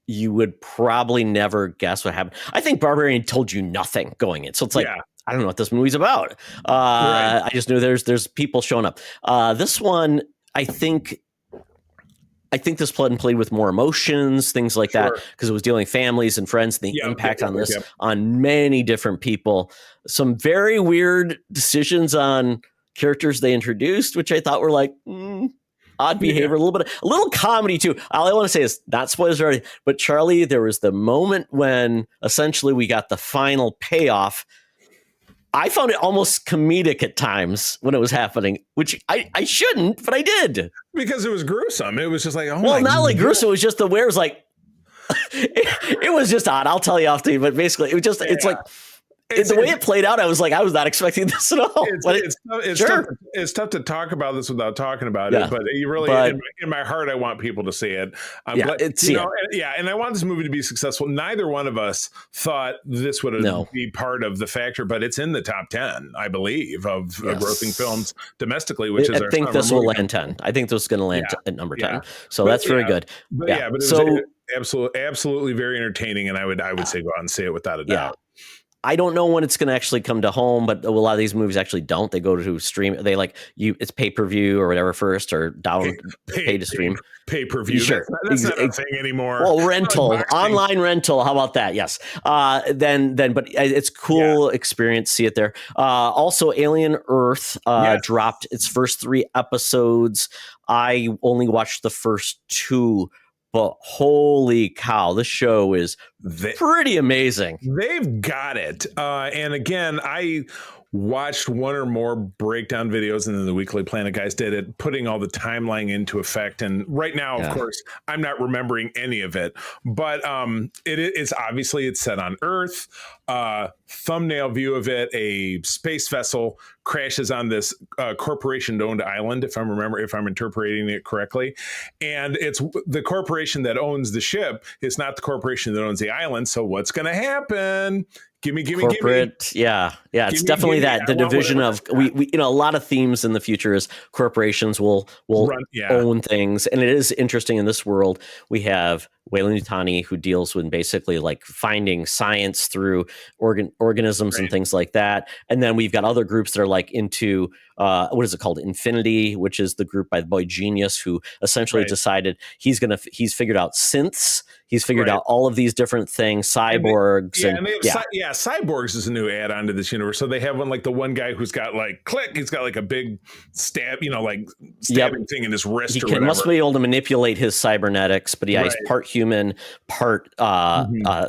you would probably never guess what happened. I think Barbarian told you nothing going in. So it's like, I don't know what this movie's about. I just knew there's people showing up. This one, I think this played with more emotions, things like that, because it was dealing with families and friends, the impact on this on many different people. Some very weird decisions on characters they introduced, which I thought were like odd behavior, a little comedy too. All I want to say is not spoilers already, but Charlie, there was the moment when essentially we got the final payoff. I found it almost comedic at times when it was happening, which I shouldn't, but I did. Because it was gruesome. It was just like, not like gruesome. It was just the way it was like, it was just odd. I'll tell you off to you, but basically it was just, it's like, the way it played out, I was not expecting this at all. It's tough to talk about this without talking about it, but you really, in my heart, I want people to see it. I'm glad, and I want this movie to be successful. Neither one of us thought this would be part of the factor, but it's in the top 10, I believe, of grossing films domestically, which is I think this will land 10. I think this is going to land at number 10. So that's very good. But it was absolutely very entertaining, and I would say go out and see it without a doubt. I don't know when it's going to actually come to home, but a lot of these movies actually don't. They go to stream. They it's pay-per-view or whatever first, or pay to stream. Pay-per-view. Sure. That's not a thing anymore. Well, rental, online rental. How about that? Yes. But it's cool experience. See it there. Also, Alien Earth dropped its first 3 episodes. I only watched the first 2. But holy cow, this show is pretty amazing. They've got it. And again, watched one or more breakdown videos, and then the Weekly Planet guys did it, putting all the timeline into effect. And right now, of course, I'm not remembering any of it, but it's obviously it's set on Earth. Thumbnail view of it: a space vessel crashes on this corporation-owned island, if I'm interpreting it correctly. And it's the corporation that owns the ship. It's not the corporation that owns the island. So what's going to happen? Gimme. Yeah. It's definitely that the division of we a lot of themes in the future is corporations will own things, and it is interesting in this world. We have Weyland-Yutani, who deals with basically like finding science through organisms and things like that, and then we've got other groups that are like into what is it called, Infinity, which is the group by the boy Genius, who essentially decided he's figured out synths. He's figured out all of these different things, cyborgs. Cyborgs is a new add-on to this universe. So they have one, like the one guy who's got like he's got like a big stab, like stabbing thing in his wrist. He must be able to manipulate his cybernetics, but he's part human, part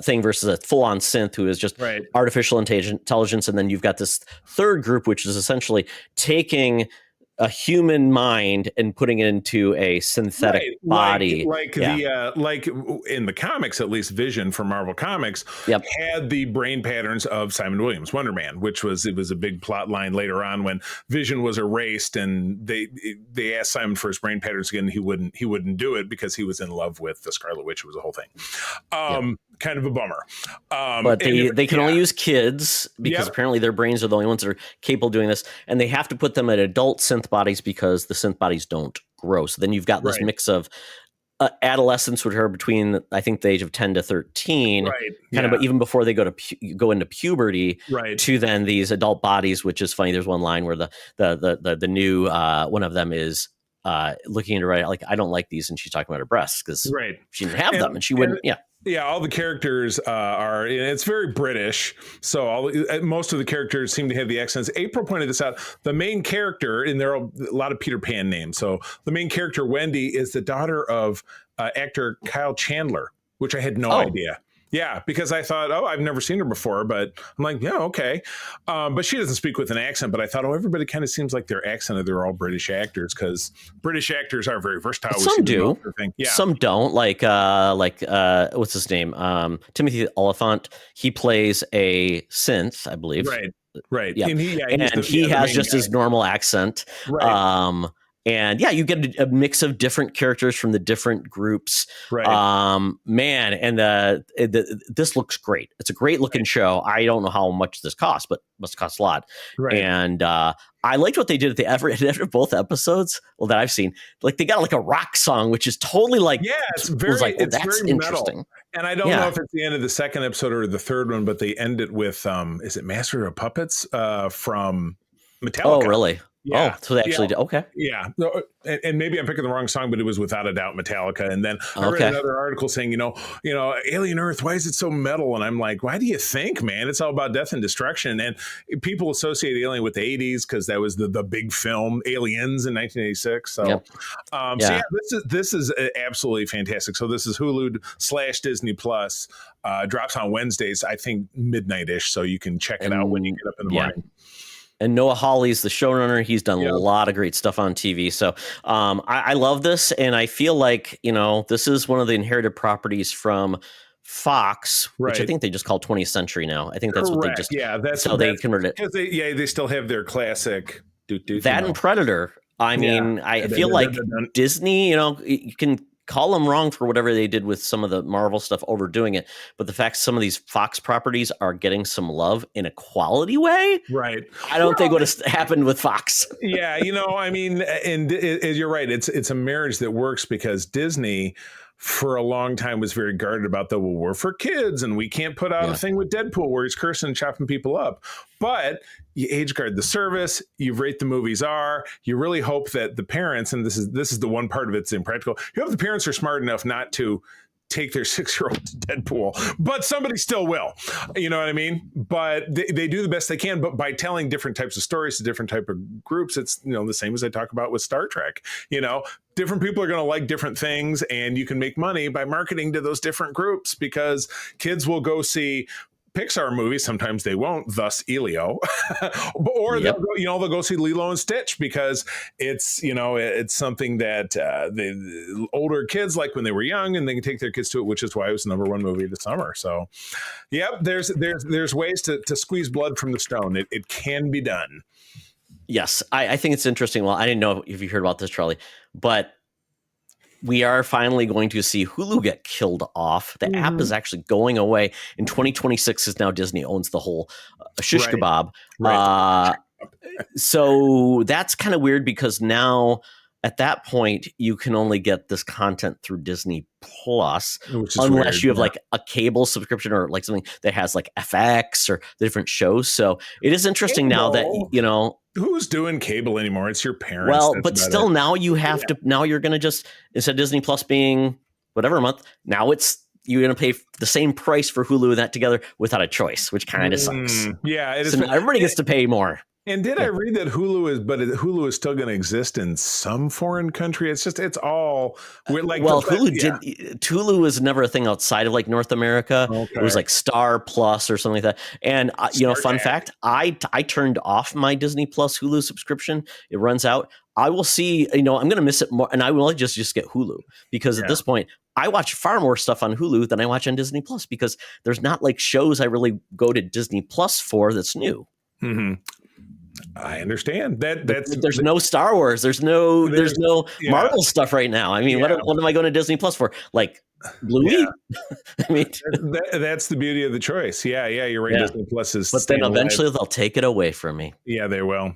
thing versus a full-on synth who is just artificial intelligence. And then you've got this third group, which is essentially taking a human mind and putting it into a synthetic body, like in the comics, at least Vision from Marvel Comics had the brain patterns of Simon Williams, Wonder Man, which was a big plot line later on when Vision was erased and they asked Simon for his brain patterns again. He wouldn't do it because he was in love with the Scarlet Witch. It was a whole thing. Kind of a bummer. But they can only use kids because apparently their brains are the only ones that are capable of doing this, and they have to put them in adult synth bodies because the synth bodies don't grow. So then you've got this mix of adolescents, which are between, I think, the age of 10 to 13, but even before they go into puberty, to then these adult bodies, which is funny. There's one line where the new one of them is looking into like, I don't like these, and she's talking about her breasts because she didn't have them, and she wouldn't. Yeah, all the characters are. It's very British, so most of the characters seem to have the accents. April pointed this out. The main character, and there are a lot of Peter Pan names. So the main character, Wendy, is the daughter of actor Kyle Chandler, which I had no idea. Yeah, because I thought, I've never seen her before, but I'm like, okay. But she doesn't speak with an accent, but I thought, everybody kind of seems like their accent, they're all British actors, because British actors are very versatile. Some do. Some don't. Like what's his name? Timothy Oliphant. He plays a synth, I believe. Right. Yeah. And he has just his normal accent. Right. And you get a mix of different characters from the different groups. Man, and this looks great. It's a great looking show. I don't know how much this costs, but it must cost a lot. And I liked what they did at the end of both episodes. Well, that I've seen, like they got like a rock song, which is totally like it's very that's very interesting. Metal. And I don't know if it's the end of the second episode or the third one, but they end it with is it Master of Puppets from Metallica? Oh, really? Yeah. So they actually did. Okay. Yeah. And maybe I'm picking the wrong song, but it was without a doubt Metallica. And then I read another article saying, Alien Earth, why is it so metal? And I'm like, why do you think, man? It's all about death and destruction. And people associate Alien with the 80s because that was the big film Aliens in 1986. So, this is absolutely fantastic. So this is Hulu/Disney Plus. Drops on Wednesdays, I think midnight-ish. So you can check it out when you get up in the morning. And Noah Hawley's the showrunner. He's done a lot of great stuff on TV. So I love this. And I feel like, this is one of the inherited properties from Fox, which I think they just call 20th Century now. I think that's what they just... they converted it. Because they still have their classic... and Predator. I mean, I feel like Disney, you can call them wrong for whatever they did with some of the Marvel stuff, overdoing it. But the fact some of these Fox properties are getting some love in a quality way, I don't think would have happened with Fox. I mean, and you're right. It's a marriage that works because Disney, for a long time, was very guarded about we're for kids and we can't put out a thing with Deadpool where he's cursing and chopping people up. But you age guard the service, you rate the movies R, you really hope that the parents, and this is the one part of it's impractical, you hope the parents are smart enough not to take their 6-year-old to Deadpool, but somebody still will. You know what I mean? But they do the best they can, but by telling different types of stories to different type of groups, it's the same as I talk about with Star Trek. Different people are going to like different things, and you can make money by marketing to those different groups because kids will go see Pixar movies. Sometimes they won't. Thus, Elio, or they'll go see Lilo and Stitch because it's something that the older kids like when they were young, and they can take their kids to it, which is why it was the #1 movie of the summer. So, there's ways to squeeze blood from the stone. It can be done. Yes, I think it's interesting. Well, I didn't know if you heard about this, Charlie, but we are finally going to see Hulu get killed off. The app is actually going away in 2026 because now Disney owns the whole shish kebab. Right. So that's kind of weird because now at that point you can only get this content through Disney Plus unless you have like a cable subscription or like something that has like FX or the different shows. So it is interesting now that, who's doing cable anymore? It's your parents. Well, but still now you have to, now you're going to just, instead of Disney Plus being whatever a month, now you're going to pay the same price for Hulu and that together without a choice, which kind of sucks. Yeah. It is. So now everybody gets to pay more. And did I read that Hulu is still going to exist in some foreign country? It's all weird. Like, Hulu was never a thing outside of like North America. Okay. It was like Star Plus or something like that. And fun fact, I turned off my Disney Plus Hulu subscription. It runs out. I will see, I'm going to miss it more, and I will just get Hulu because at this point I watch far more stuff on Hulu than I watch on Disney Plus because there's not like shows I really go to Disney Plus for that's new. Mm-hmm. I understand there's no Star Wars. There's no Marvel stuff right now. I mean, what am I going to Disney Plus for? Like Bluey? I mean, that's the beauty of the choice. Yeah. You're right. Disney Plus is, but then eventually they'll take it away from me. Yeah, they will.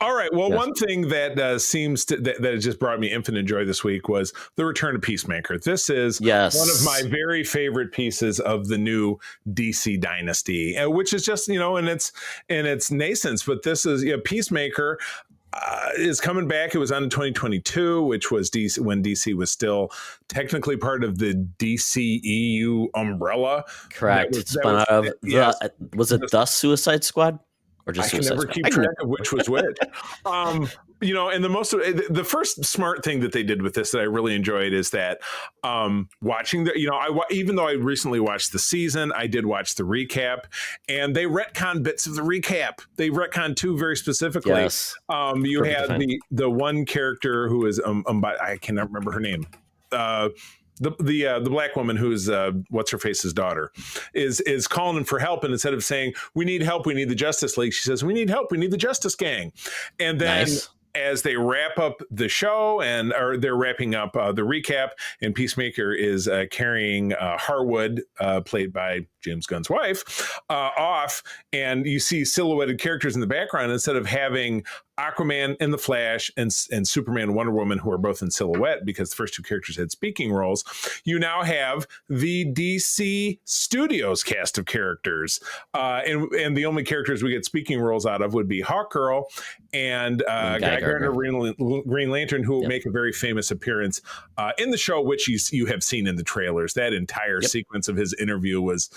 All right. Well, one thing that that just brought me infinite joy this week was the return of Peacemaker. This is one of my very favorite pieces of the new DC dynasty, which is just in its nascence. But this is Peacemaker. Is coming back. It was on in 2022, which was DC when DC was still technically part of the DCEU umbrella. Correct. It's spun out of was it the Suicide Squad or just I Suicide can never Squad? keep track of which was which. And the first smart thing that they did with this that I really enjoyed is that watching even though I recently watched the season, I did watch the recap, and they retcon bits of the recap. They retcon two very specifically. Yes. You had the one character who is I cannot remember her name. The black woman who's what's her face's daughter is calling for help, and instead of saying we need help, we need the Justice League, she says we need help, we need the Justice Gang. And then as they wrap up the show or they're wrapping up the recap, and Peacemaker is carrying Harwood, played by James Gunn's wife, off, and you see silhouetted characters in the background instead of having Aquaman and the Flash and Superman and Wonder Woman, who are both in silhouette because the first two characters had speaking roles. You now have the DC Studios cast of characters, and the only characters we get speaking roles out of would be Hawkgirl and Guy Gardner, Green Lantern, who will make a very famous appearance in the show, which you have seen in the trailers. That entire sequence of his interview was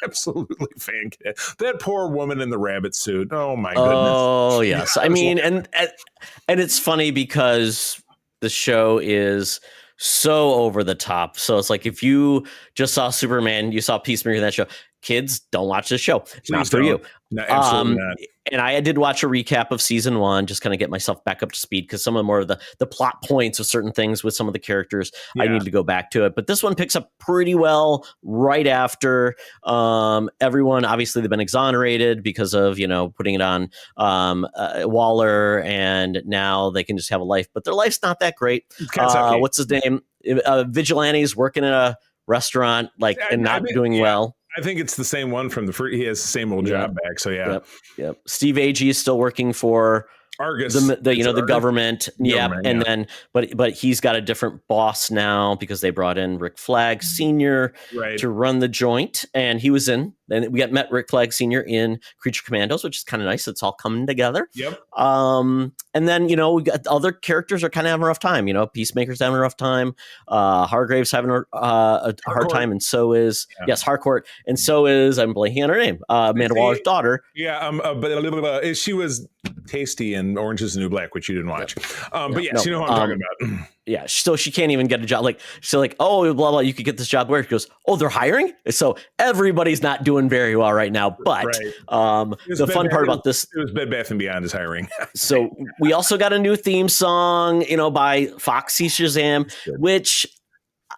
absolutely fantastic. That poor woman in the rabbit suit. Oh my goodness. Oh yes. I mean, and it's funny because the show is so over the top. So it's like if you just saw Superman, you saw Peacemaker in that show. Kids, don't watch this show. It's not for you. No, absolutely not. And I did watch a recap of season 1, just kind of get myself back up to speed because some of more of the plot points of certain things with some of the characters, I need to go back to it. But this one picks up pretty well right after everyone. Obviously, they've been exonerated because of putting it on Waller, and now they can just have a life. But their life's not that great. What's his name? Vigilante's working in a restaurant, and not doing well. I think it's the same one from the first. He has the same old job back. So Yep. Steve Agee is still working for Argus, the government. And then, but he's got a different boss now because they brought in Rick Flag Sr. To run the joint, and he was in. And we met Rick Flag Sr. in Creature Commandos, which is kind of nice. It's all coming together. Yep. And then we got other characters are kind of having a rough time. Peacemaker's having a rough time. Hargrave's having a hard time, and so is Harcourt, and so is I'm blanking on her name. Amanda Waller's daughter. Yeah. But she was tasty in Orange Is the New Black, which you didn't watch. But yes, you know who I'm talking about. Yeah, so she can't even get a job. Like, so like, oh, blah blah, you could get this job where? She goes, oh, they're hiring. So everybody's not doing very well right now. But the fun part about this, it was Bed Bath and Beyond is hiring. So we also got a new theme song, by Foxy Shazam, which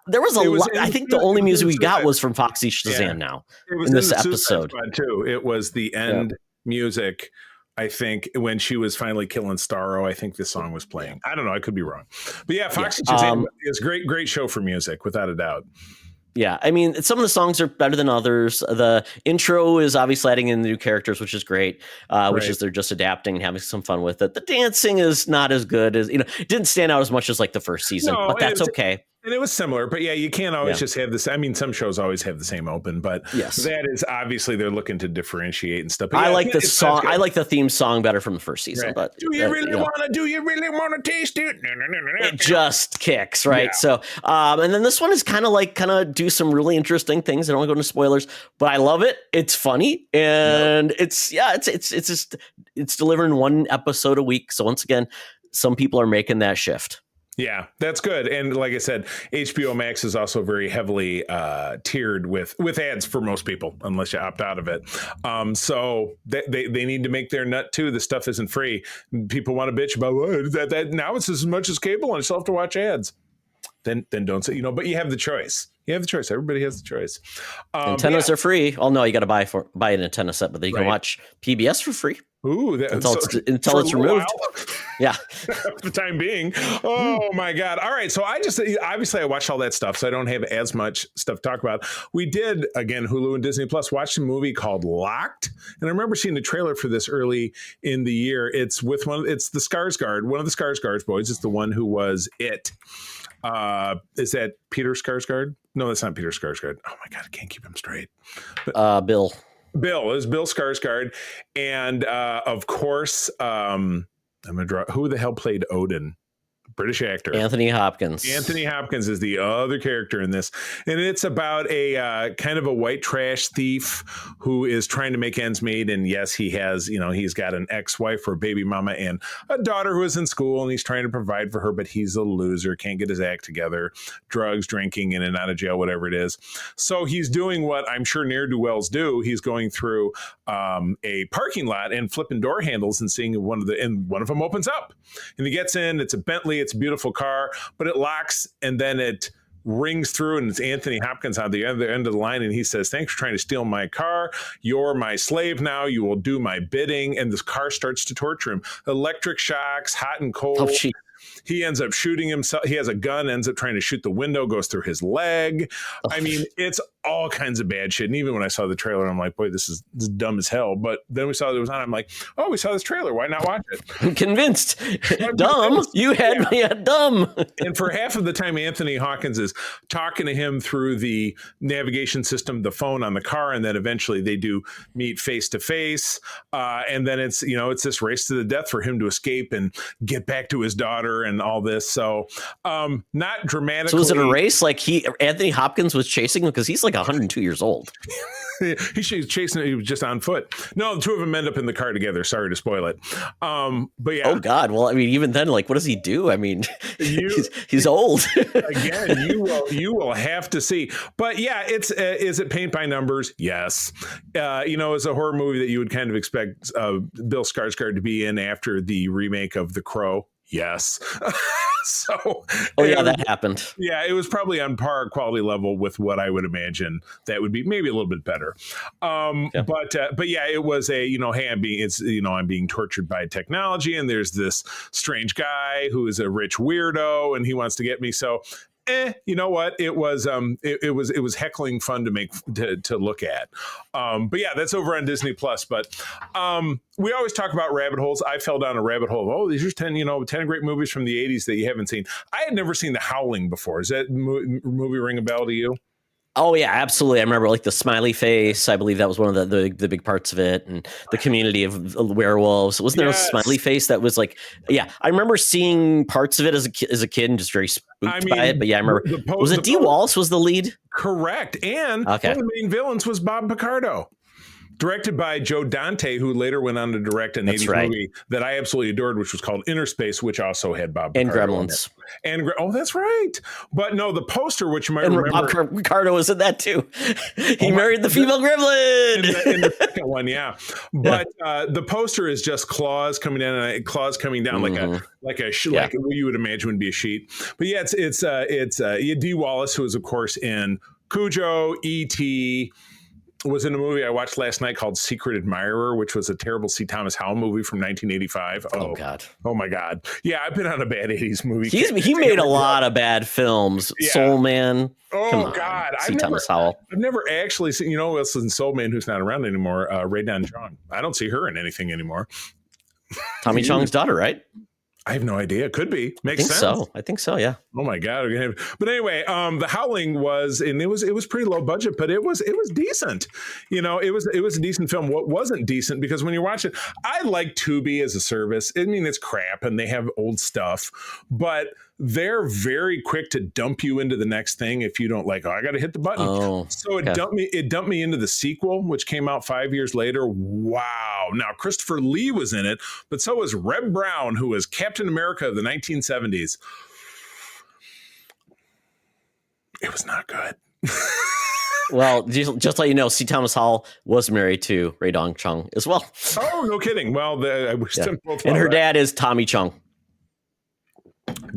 there was a lot. I think the only music we got was from Foxy Shazam. Now in this episode too. It was the end music. I think when she was finally killing Starro, I think this song was playing. I don't know. I could be wrong. But yeah, Foxy Shazam is great show for music, without a doubt. Yeah, I mean, some of the songs are better than others. The intro is obviously adding in the new characters, which is great, which is they're just adapting and having some fun with it. The dancing is not as good as, it didn't stand out as much as like the first season, but that's okay. And it was similar, but yeah, you can't always just have this. I mean, some shows always have the same open, but that is obviously they're looking to differentiate and stuff. But I like the song. I like the theme song better from the first season. Right. But do you really want to taste it? It just kicks, right? Yeah. So, and then this one is kind of do some really interesting things. I don't want to go into spoilers, but I love it. It's funny and it's delivering one episode a week. So once again, some people are making that shift. Yeah, that's good. And like I said, HBO Max is also very heavily tiered with ads for most people, unless you opt out of it. So they need to make their nut too. The stuff isn't free. People want to bitch about that now it's as much as cable and I still have to watch ads. Then don't say, but you have the choice. You have the choice. Everybody has the choice. Antennas are free. Oh no, you got to buy an antenna set, but then you can watch PBS for free. Ooh, until it's removed. Yeah, for the time being. Oh my God! All right, so obviously I watched all that stuff, so I don't have as much stuff to talk about. We did again, Hulu and Disney Plus watched a movie called Locked, and I remember seeing the trailer for this early in the year. It's the Skarsgård, one of the Skarsgård boys. It's the one who was It. Is that Peter Skarsgård? No, that's not Peter Skarsgård. Oh my God, I can't keep him straight. But, Bill is Bill Skarsgård, and of course, I'm gonna draw. Who the hell played Odin? British actor Anthony Hopkins. Anthony Hopkins is the other character in this, and it's about a kind of a white trash thief who is trying to make ends meet. And yes, he has, he's got an ex-wife or baby mama and a daughter who is in school, and he's trying to provide for her, but he's a loser, can't get his act together, drugs, drinking, in and out of jail, whatever it is. So he's doing what I'm sure ne'er-do-wells do. He's going through a parking lot and flipping door handles and seeing one of them opens up, and he gets in. It's a Bentley. It's a beautiful car, but it locks and then it rings through, and it's Anthony Hopkins on the other end of the line, and he says, "Thanks for trying to steal my car. You're my slave now. You will do my bidding." And this car starts to torture him. Electric shocks, hot and cold. Oh, gee. He ends up shooting himself. He has a gun, ends up trying to shoot the window, goes through his leg. Oh. I mean, it's all kinds of bad shit. And even when I saw the trailer, I'm like, boy, this is dumb as hell. But then we saw it was on. I'm like, oh, we saw this trailer. Why not watch it? I'm convinced. Dumb. You had me at dumb. And for half of the time, Anthony Hopkins is talking to him through the navigation system, the phone on the car. And then eventually they do meet face to face. And then it's this race to the death for him to escape and get back to his daughter and all this. So not dramatically. So was it a race? Like Anthony Hopkins was chasing him because he's like 102 years old. He's chasing. He was just on foot. No, the two of them end up in the car together. Sorry to spoil it. But yeah. Oh God. Well, I mean, even then, like, what does he do? I mean, he's old. Again, you will have to see. But yeah, is it paint by numbers? Yes. It's a horror movie that you would kind of expect Bill Skarsgård to be in after the remake of The Crow. Yes. That happened. Yeah, it was probably on par quality level with what I would imagine that would be, maybe a little bit better. But yeah, it was I'm being tortured by technology, and there's this strange guy who is a rich weirdo, and he wants to get me. So you know what? It was heckling fun to look at. But yeah, that's over on Disney Plus. But we always talk about rabbit holes. I fell down a rabbit hole of, these are 10 great movies from the 80s that you haven't seen. I had never seen The Howling before. Does that movie ring a bell to you? Oh yeah, absolutely. I remember like the smiley face. I believe that was one of the big parts of it, and the community of werewolves. Wasn't there a smiley face that was like? Yeah, I remember seeing parts of it as a kid and just very spooked by it. But yeah, I remember. Was it Dee Wallace was the lead? Correct, and one of the main villains was Bob Picardo. Directed by Joe Dante, who later went on to direct an 80s movie that I absolutely adored, which was called Inner Space, which also had Bob and Picardo Gremlins. And that's right. But no, the poster, which you might and remember, Bob Picardo was in that too. He married the female gremlin in the second one, yeah. But the poster is just claws coming down, like what you would imagine would be a sheet. But yeah, it's D. Wallace, who is of course in Cujo, E.T., was in a movie I watched last night called Secret Admirer, which was a terrible C. Thomas Howell movie from 1985. Oh God. Oh my God. Yeah, I've been on a bad 80s movie. He made a lot of bad films. Yeah. Soul Man. Oh Come on, God. C. Thomas Howell. I've never actually seen, else in Soul Man who's not around anymore, Ray Dan Chong. I don't see her in anything anymore. Tommy Chong's daughter, right? I have no idea. Could be. Makes sense. I think so. Yeah. Oh my God. But anyway, the Howling was, and it was pretty low budget, but it was decent. It was a decent film. What wasn't decent, because when you watch it, I like Tubi as a service. I mean, it's crap and they have old stuff, but they're very quick to dump you into the next thing if you don't like, I got to hit the button. So it dumped me into the sequel, which came out 5 years later. Wow. Now, Christopher Lee was in it, but so was Reb Brown, who was Captain America of the 1970s. It was not good. Well, just let you know, C. Thomas Howell was married to Ray Dong Chung as well. Oh, no kidding. Well, I wish them both. And her dad is Tommy Chung.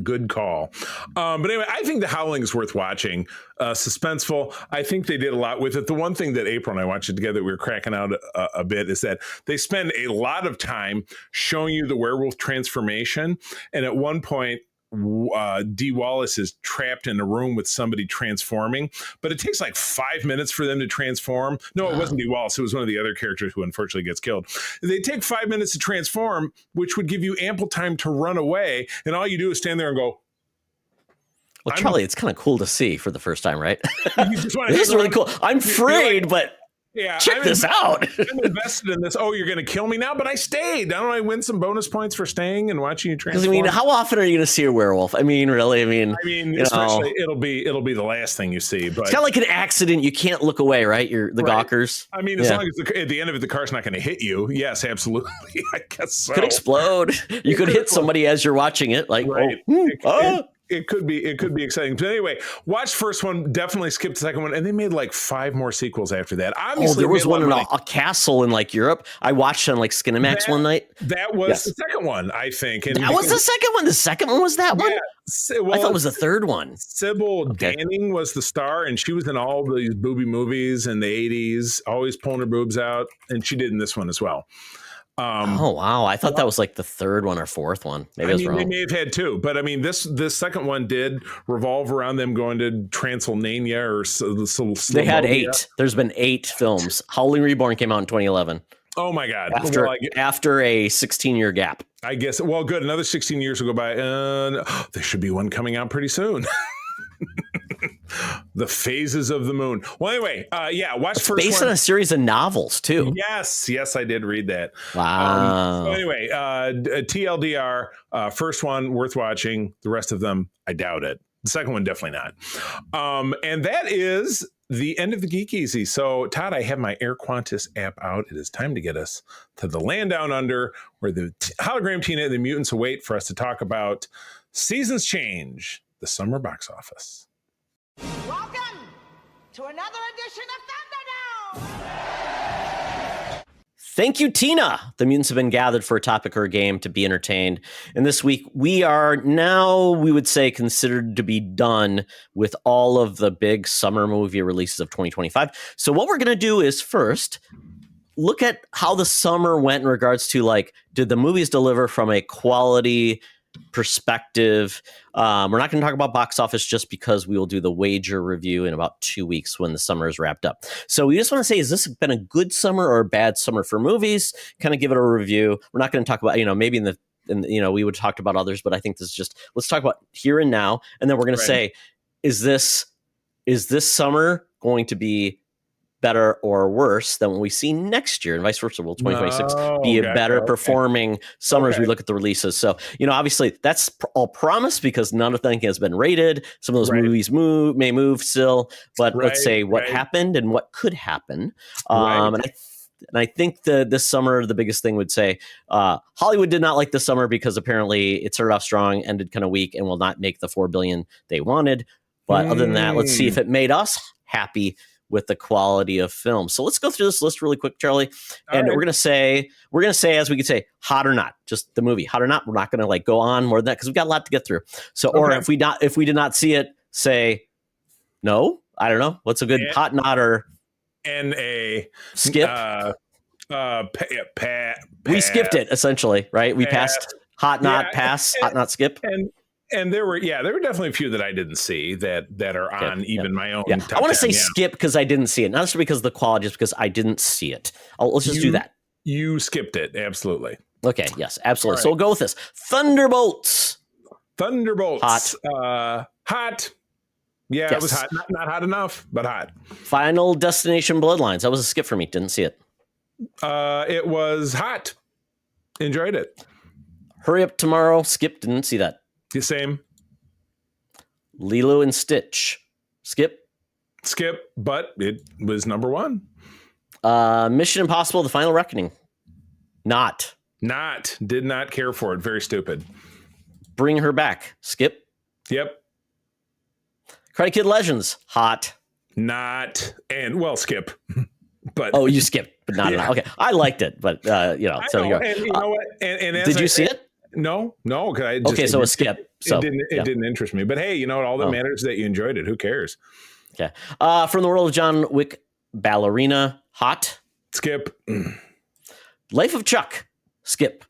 Good call. But anyway, I think The Howling is worth watching. Suspenseful. I think they did a lot with it. The one thing that April and I watched it together, we were cracking out a bit, is that they spend a lot of time showing you the werewolf transformation. And at one point, D. Wallace is trapped in a room with somebody transforming, but it takes like 5 minutes for them to transform. No, it wasn't D. Wallace. It was one of the other characters who unfortunately gets killed. They take 5 minutes to transform, which would give you ample time to run away. And all you do is stand there and go. Well, Charlie, it's kind of cool to see for the first time, right? You just want to this is really cool. I'm afraid, but yeah, check this out. I'm invested in this. Oh, you're going to kill me now, but I stayed. Don't I win some bonus points for staying and watching you transform? Because I mean, how often are you going to see a werewolf? I mean, really? I mean, especially it'll be the last thing you see. But it's kind of like an accident. You can't look away, right? You're the gawkers. I mean, as long as at the end of it, the car's not going to hit you. Yes, absolutely. I guess so. Could explode. You could hit somebody as you're watching it. Like, It could be exciting. But anyway, watch the first one, definitely skip the second one, and they made like 5 more sequels after that. Obviously, there was one in a castle in like Europe. I watched on like Skinamax one night. That was the second one, I think. And that was the second one. The second one was that one. Well, I thought it was the third one. Sybil Danning was the star, and she was in all these booby movies in the 80s, always pulling her boobs out, and she did in this one as well. Oh wow! I thought that was like the third one or fourth one. Maybe I was wrong. They may have had 2, but I mean, this second one did revolve around them going to Transylvania or they had 8. There's been 8 films. Howling Reborn came out in 2011. Oh my God! After a 16-year gap. I guess. Well, good. Another 16 years will go by. There should be one coming out pretty soon. The Phases of the Moon. Well, anyway, watch it's first based on a series of novels too. Yes, I did read that. Wow. So anyway, TLDR, first one worth watching. The rest of them, I doubt it. The second one, definitely not. And that is the end of the Geek Easy. So, Todd, I have my Air Quantus app out. It is time to get us to the land down under, where the hologram Tina and the mutants await for us to talk about Seasons Change, the summer box office. Welcome to another edition of Thunderdome! Thank you, Tina. The mutants have been gathered for a topic or a game to be entertained. And this week, we are now, we would say, considered to be done with all of the big summer movie releases of 2025. So what we're going to do is first look at how the summer went in regards to, like, did the movies deliver from a quality perspective? We're not going to talk about box office just because we will do the wager review in about 2 weeks when the summer is wrapped up. So we just want to say, has this been a good summer or a bad summer for movies? Kind of give it a review. We're not going to talk about, maybe we would have talked about others, but I think this is just, let's talk about here and now. And then we're going to say, is this summer going to be better or worse than what we see next year, and vice versa? Will 2026 be a better performing summer as we look at the releases? So, obviously that's all promise because none of them has been rated. Some of those movies may move still, but let's say what happened and what could happen. And And I think this summer, the biggest thing would say Hollywood did not like this summer because apparently it started off strong, ended kind of weak, and will not make the $4 billion they wanted. But other than that, let's see if it made us happy with the quality of film. So let's go through this list really quick, Charlie. And we're gonna say, as we could say, hot or not, just the movie, hot or not. We're not gonna like go on more than that because we've got a lot to get through. So, or if we did not see it, say no. I don't know. What's a good hot not or N-A skip? We skipped it essentially, right? We passed hot not pass, hot not skip. And there were definitely a few that I didn't see that are on even my own. Yeah. Top I want to 10, say skip because I didn't see it, not just because of the quality, just because I didn't see it. Let's just do that. You skipped it, absolutely. Okay, yes, absolutely. Right. So we'll go with this. Thunderbolts. Hot. Yeah, It was hot. Not hot enough, but hot. Final Destination Bloodlines. That was a skip for me. Didn't see it. It was hot. Enjoyed it. Hurry Up Tomorrow. Skip. Didn't see that. The same. Lilo and Stitch. Skip, but it was number one. Mission Impossible: The Final Reckoning. Did not care for it. Very stupid. Bring Her Back. Skip. Yep. Karate Kid Legends. Hot. Not. And skip. But you skipped, but not enough. Okay, I liked it, but so you go. And you know what? And did you see it? No. So a skip. So it didn't interest me. But hey, all that matters is that you enjoyed it. Who cares? Okay. From the world of John Wick, Ballerina. Hot. Skip. Life of Chuck. Skip.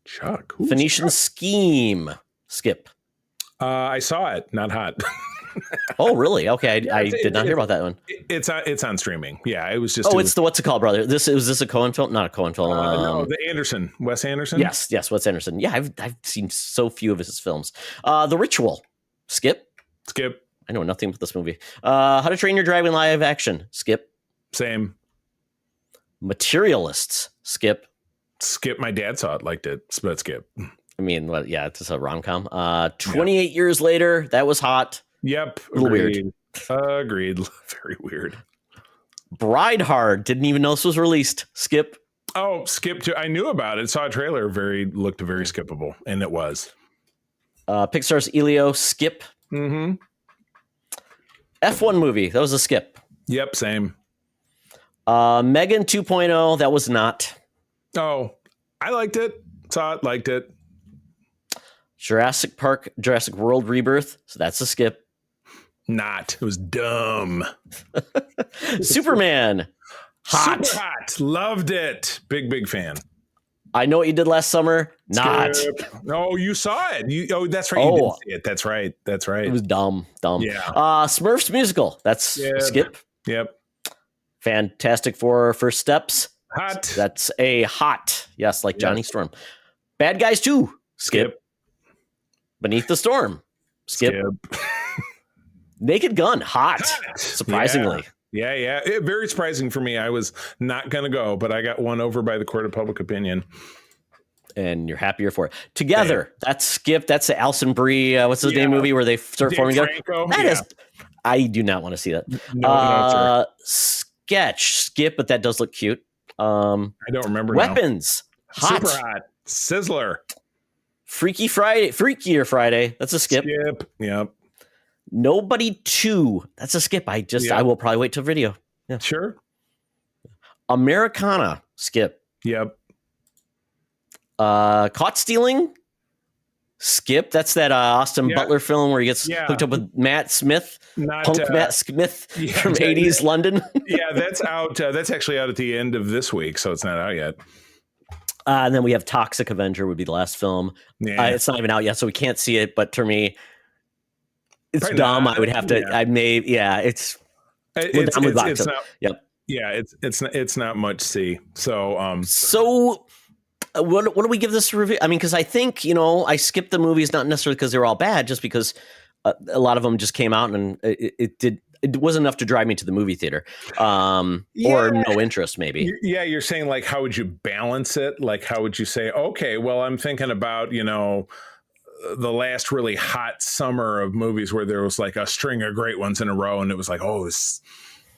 Chuck. Phoenician Chuck? Scheme. Skip. I saw it. Not hot. Oh, really? Okay, I did not hear about that one. It's on streaming. Yeah, it was just. It's the what's it called, brother? Is this a Coen film? Not a Coen film. No, the Anderson, Wes Anderson. Yes, Wes Anderson. Yeah, I've seen so few of his films. The Ritual. Skip. I know nothing about this movie. How to Train Your Dragon live action. Skip. Same. Materialists. Skip. My dad saw it, liked it, but skip. I mean, it's a rom-com. 28 years later, that was hot. Yep. A little weird. Agreed. Very weird. Bride Hard. Didn't even know this was released. Skip. Oh, skip to. I knew about it. Saw a trailer. Looked very skippable, and it was. Pixar's Elio. Skip. Mm-hmm. F1 movie. That was a skip. Yep. Same. Megan 2.0. That was not. Oh, I liked it. Saw it. Liked it. Jurassic World Rebirth. So that's a skip. Not. It was dumb. Superman. Hot. Super hot. Loved it. Big fan. I Know What You Did Last Summer. Not. No, you saw it. That's right. You didn't see it. That's right. It was dumb. Yeah. Smurfs musical. That's a skip. Yep. Fantastic Four First Steps. Hot. That's a hot. Yes, like Johnny Storm. Bad Guys 2. Skip. Beneath the Storm. Skip. Naked Gun. Hot. Surprisingly. Yeah. Very surprising for me. I was not going to go, but I got won over by the court of public opinion. And you're happier for it. Together. That's skip. That's the Alison Brie. What's his name movie where they start forming together? That is. I do not want to see that. No, Sketch. Skip, but that does look cute. I don't remember. Weapons. Now. Hot. Super hot. Sizzler. Freakier Friday. That's a skip. Yep. Nobody 2. That's a skip. I will probably wait till video. Yeah. Sure. Americana. Skip. Yep. Caught Stealing. Skip. That's that Austin Butler film where he gets hooked up with Matt Smith. Matt Smith from 80s London. Yeah, that's out. That's actually out at the end of this week, so it's not out yet. And then we have Toxic Avenger would be the last film. Yeah. It's not even out yet, so we can't see it. But to me, it's probably dumb. not. I would have to. Yeah. I may. Yeah, it's it's not. Yep. Yeah, it's not much see. So So what do we give this review? I mean, because I think I skipped the movies not necessarily because they were all bad, just because a lot of them just came out and it wasn't enough to drive me to the movie theater, or no interest maybe. Yeah, you're saying like how would you balance it? Like how would you say, okay, well I'm thinking about the last really hot summer of movies where there was like a string of great ones in a row, and it was like, oh,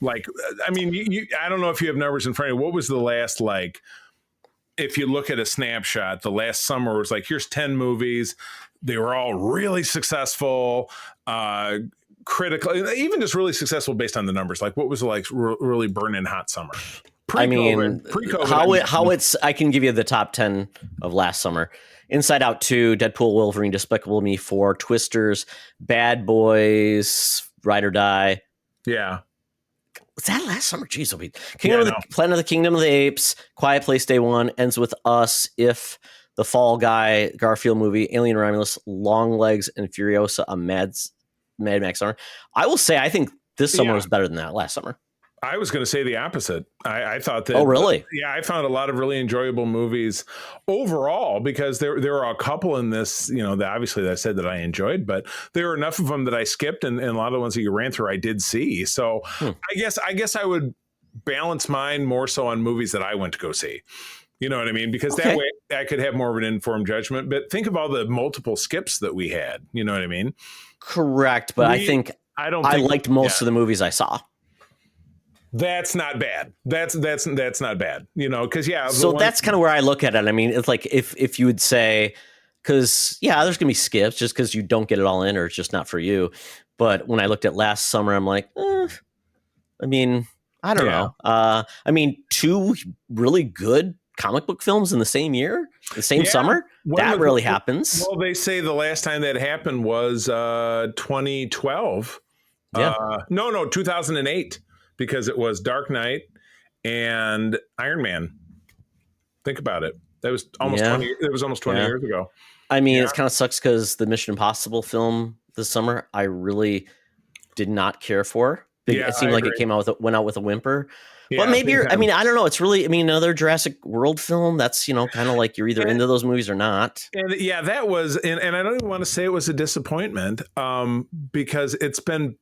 Like, I mean, I don't know if you have numbers in front of you. What was the last, like, if you look at a snapshot, the last summer was like, here's 10 movies. They were all really successful, critical, even just really successful based on the numbers. Like, what was like really burning hot summer? Pre-COVID, I can give you the top 10 of last summer. Inside Out 2, Deadpool, Wolverine, Despicable Me 4, Twisters, Bad Boys, Ride or Die. Yeah. Was that last summer? Jeez, Planet of the Kingdom of the Apes, Quiet Place Day 1, Ends with Us, If, The Fall Guy, Garfield movie, Alien Romulus, Long Legs, and Furiosa, a Mad Max summer. I will say, I think this summer was better than that last summer. I was going to say the opposite. I thought that. Oh, really? Yeah, I found a lot of really enjoyable movies overall because there were a couple in this, that obviously that I said that I enjoyed, but there were enough of them that I skipped, and a lot of the ones that you ran through I did see. So I guess I would balance mine more so on movies that I went to go see. You know what I mean? Because that way I could have more of an informed judgment. But think of all the multiple skips that we had. You know what I mean? Correct, but I liked most of the movies I saw. That's not bad. That's not bad, because So that's kind of where I look at it. I mean, it's like if you would say, because there's gonna be skips just because you don't get it all in or it's just not for you. But when I looked at last summer, I'm like, I mean, I don't know. I mean, 2 really good comic book films in the same year, the same summer. That rarely happens. Well, they say the last time that happened was 2012. No, 2008. Because it was Dark Knight and Iron Man. Think about it. That was almost 20. It was almost 20 years ago. I mean, it kind of sucks because the Mission Impossible film this summer, I really did not care for. It seemed like it went out with a whimper. But maybe I don't know. It's really, another Jurassic World film. That's, kind of like you're either into those movies or not. And that was, and I don't even want to say it was a disappointment because it's been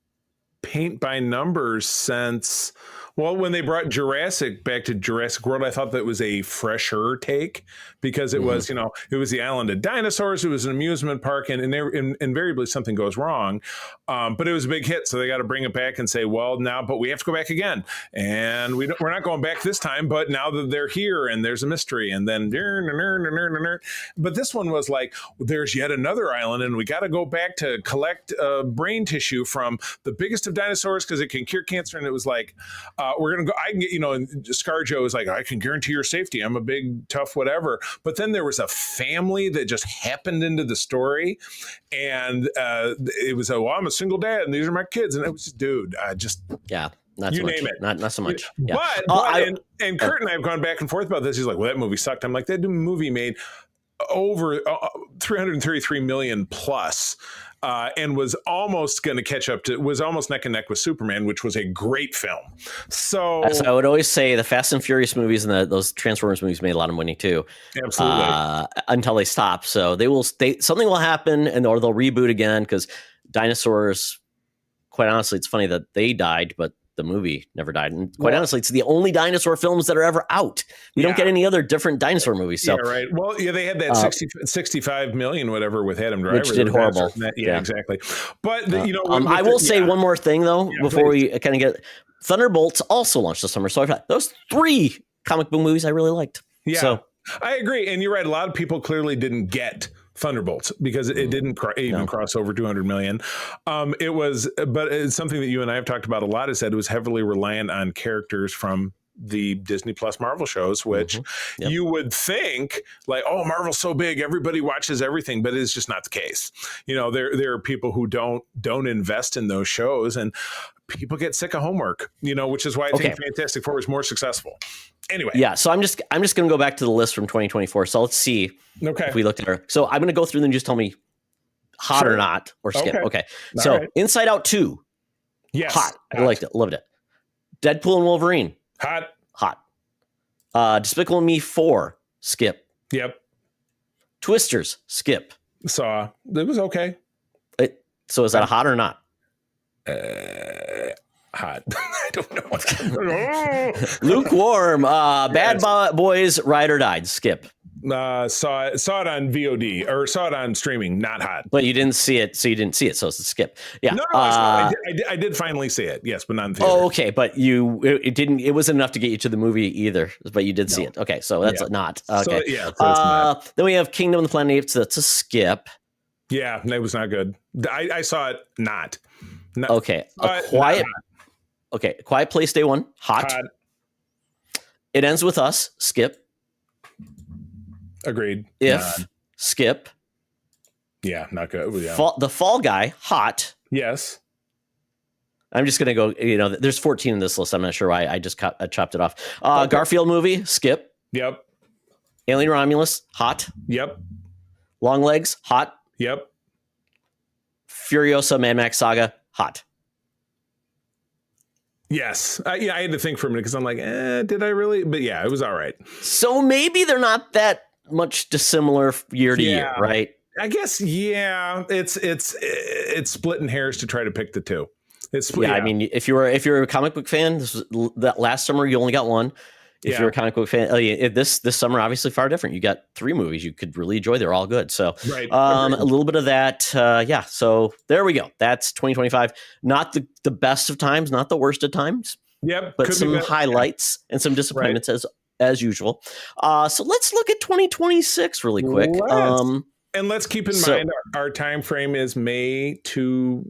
paint by numbers since when they brought Jurassic back to Jurassic World. I thought that was a fresher take because it was, it was the island of dinosaurs. It was an amusement park, and invariably something goes wrong. But it was a big hit, so they got to bring it back and say, but we have to go back again, and we're not going back this time. But now that they're here, and there's a mystery, and then but this one was like, there's yet another island, and we got to go back to collect brain tissue from the biggest of dinosaurs because it can cure cancer. And it was like, we're gonna go. I can get, and ScarJo is like, I can guarantee your safety. I'm a big tough whatever. But then there was a family that just happened into the story, and it was I'm a single dad, and these are my kids, and it was not you so name much. it, not so much. Yeah. And Kurt and I have gone back and forth about this. He's like, well, that movie sucked. I'm like, that movie made over 333 million plus. And was almost going to catch up was almost neck and neck with Superman, which was a great film. So as I would always say, the Fast and Furious movies and those Transformers movies made a lot of money too. Absolutely. Until they stop. So something will happen or they'll reboot again because dinosaurs, quite honestly, it's funny that they died, but the movie never died. And quite honestly, it's the only dinosaur films that are ever out. We don't get any other different dinosaur movies. So right. Well, they had that 65 million, whatever, with Adam Driver. Which did horrible. Exactly. But, I will say one more thing, though, before we kind of get... Thunderbolts also launched this summer. So I've had those 3 comic book movies I really liked. Yeah, so, I agree. And you're right. A lot of people clearly didn't get Thunderbolts because it didn't even cross over 200 million. But it's something that you and I have talked about a lot, is that it was heavily reliant on characters from the Disney Plus Marvel shows, which you would think like, oh, Marvel's so big, everybody watches everything, but it's just not the case. There are people who don't invest in those shows, and people get sick of homework, which is why I think Fantastic Four is more successful. Anyway. Yeah. So I'm just going to go back to the list from 2024. So let's see if we looked at her. So I'm going to go through them and just tell me hot or not, or skip. Okay. So right. Inside Out 2. Yes. Hot. I liked it. Loved it. Deadpool and Wolverine. Hot. Despicable Me 4. Skip. Yep. Twisters. Skip. Saw. It was okay. So is that a hot or not? Hot. I don't know. Lukewarm. Bad Boys, Ride or Died. Skip. Saw it on VOD or saw it on streaming. Not hot. But you didn't see it, so you didn't see it. So it's a skip. Yeah. No, I did finally see it. Yes, but not in theater. Oh, okay. But it didn't. It wasn't enough to get you to the movie either. But you did see it. Okay, so that's not okay. So, yeah, so it's not. Then we have Kingdom of the Planet of the Apes. That's a skip. Yeah, that was not good. I saw it. Not okay. A quiet. Okay. Quiet Place Day One. Hot. It Ends with Us. Skip. Agreed. Skip. Yeah, not good. Yeah. The Fall Guy. Hot. Yes. I'm just gonna go. There's 14 in this list. I'm not sure why I just chopped it off. Garfield movie. Skip. Yep. Alien Romulus. Hot. Yep. Long Legs. Hot. Yep. Furiosa Mad Max Saga. Hot. Yes. I had to think for a minute because I'm like, did I really? But yeah, it was all right. So maybe they're not that much dissimilar year to year, right? I guess, yeah. It's splitting hairs to try to pick the two. I mean, if you're a comic book fan, that last summer you only got one. If you're a comic book fan, this summer obviously far different. You got 3 movies you could really enjoy. They're all good. So a little bit of that. So there we go. That's 2025. Not the best of times, not the worst of times. Yep. But some highlights and some disappointments as usual. So let's look at 2026 really quick. And let's keep in mind our time frame is May to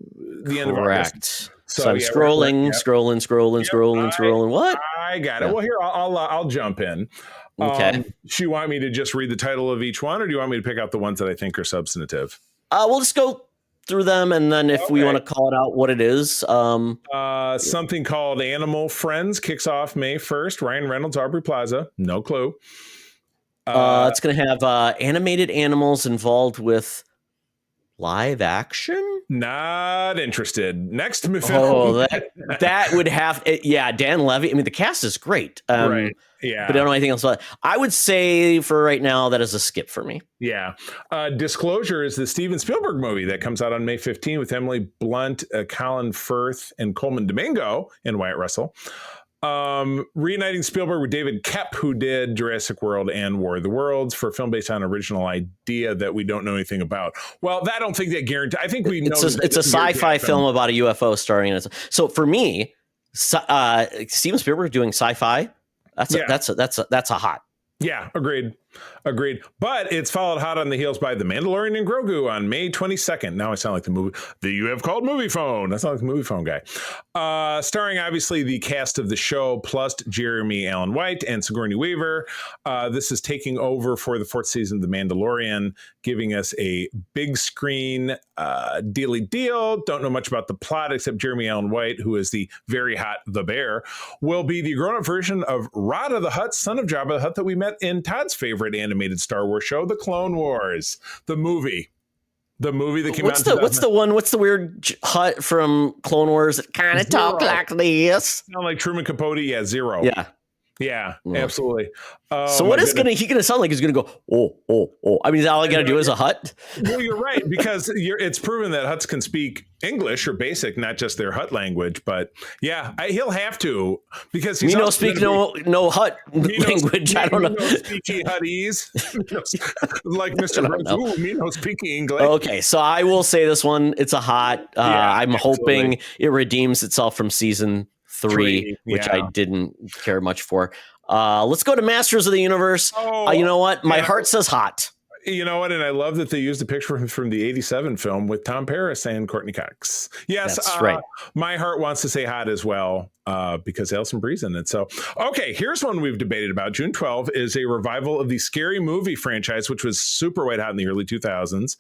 the end of August. So I'm scrolling. What? I got it. Well, here I'll jump in. Okay. Do you want me to just read the title of each one, or do you want me to pick out the ones that I think are substantive? We'll just go through them, and then if we want to call it out what it is. Something called Animal Friends kicks off May 1st. Ryan Reynolds, Aubrey Plaza. No clue. It's going to have animated animals involved with live action. Not interested. Next film. Oh, that would have. Dan Levy. I mean, the cast is great. Right. Yeah. But I don't know anything else about it. I would say for right now, that is a skip for me. Yeah. Disclosure is the Steven Spielberg movie that comes out on May 15 with Emily Blunt, Colin Firth, and Coleman Domingo and Wyatt Russell. Reuniting Spielberg with David Koepp, who did Jurassic World and War of the Worlds, for a film based on an original idea that we don't know anything about. Well, I don't think that guarantee. I think we know it's a sci-fi film about a UFO starring in it. So for me, Steven Spielberg doing sci-fi, that's a hot. Yeah, agreed. But it's followed hot on the heels by The Mandalorian and Grogu on May 22nd. Now I sound like the you have called movie phone. I sound like the movie phone guy. Starring obviously the cast of the show plus Jeremy Allen White and Sigourney Weaver. This is taking over for the 4th season of The Mandalorian, giving us a big screen dealy deal. Don't know much about the plot except Jeremy Allen White, who is the very hot The Bear, will be the grown-up version of Rada the Hutt, son of Jabba the Hutt, that we met in Todd's favorite animated Star Wars show, The Clone Wars, the movie that came out. What's the weird Hutt from Clone Wars that kind of talk like this? Sound like Truman Capote? Yeah, Zero. Yeah, absolutely. So what is he gonna sound like? He's gonna go, oh. I mean, is all I gotta do is a Hutt? Well, you're right, because it's proven that Hutts can speak English or basic, not just their Hutt language. But yeah, he'll have to, because he's no Hutt language. I don't know. Speaky Huttese, like Mr. Rose. Me no speaking English. Okay, so I will say this one. It's a hot. I'm hoping it redeems itself from season 3, which I didn't care much for. Let's go to Masters of the Universe. You know what? My heart says hot. You know what? And I love that they used a picture from the 87 film with Tom Paris and Courtney Cox. Yes, that's right. My heart wants to say hot as well, because Alison Brie's in it. So, okay, here's one we've debated about. June 12 is a revival of the Scary Movie franchise, which was super white hot in the early 2000s.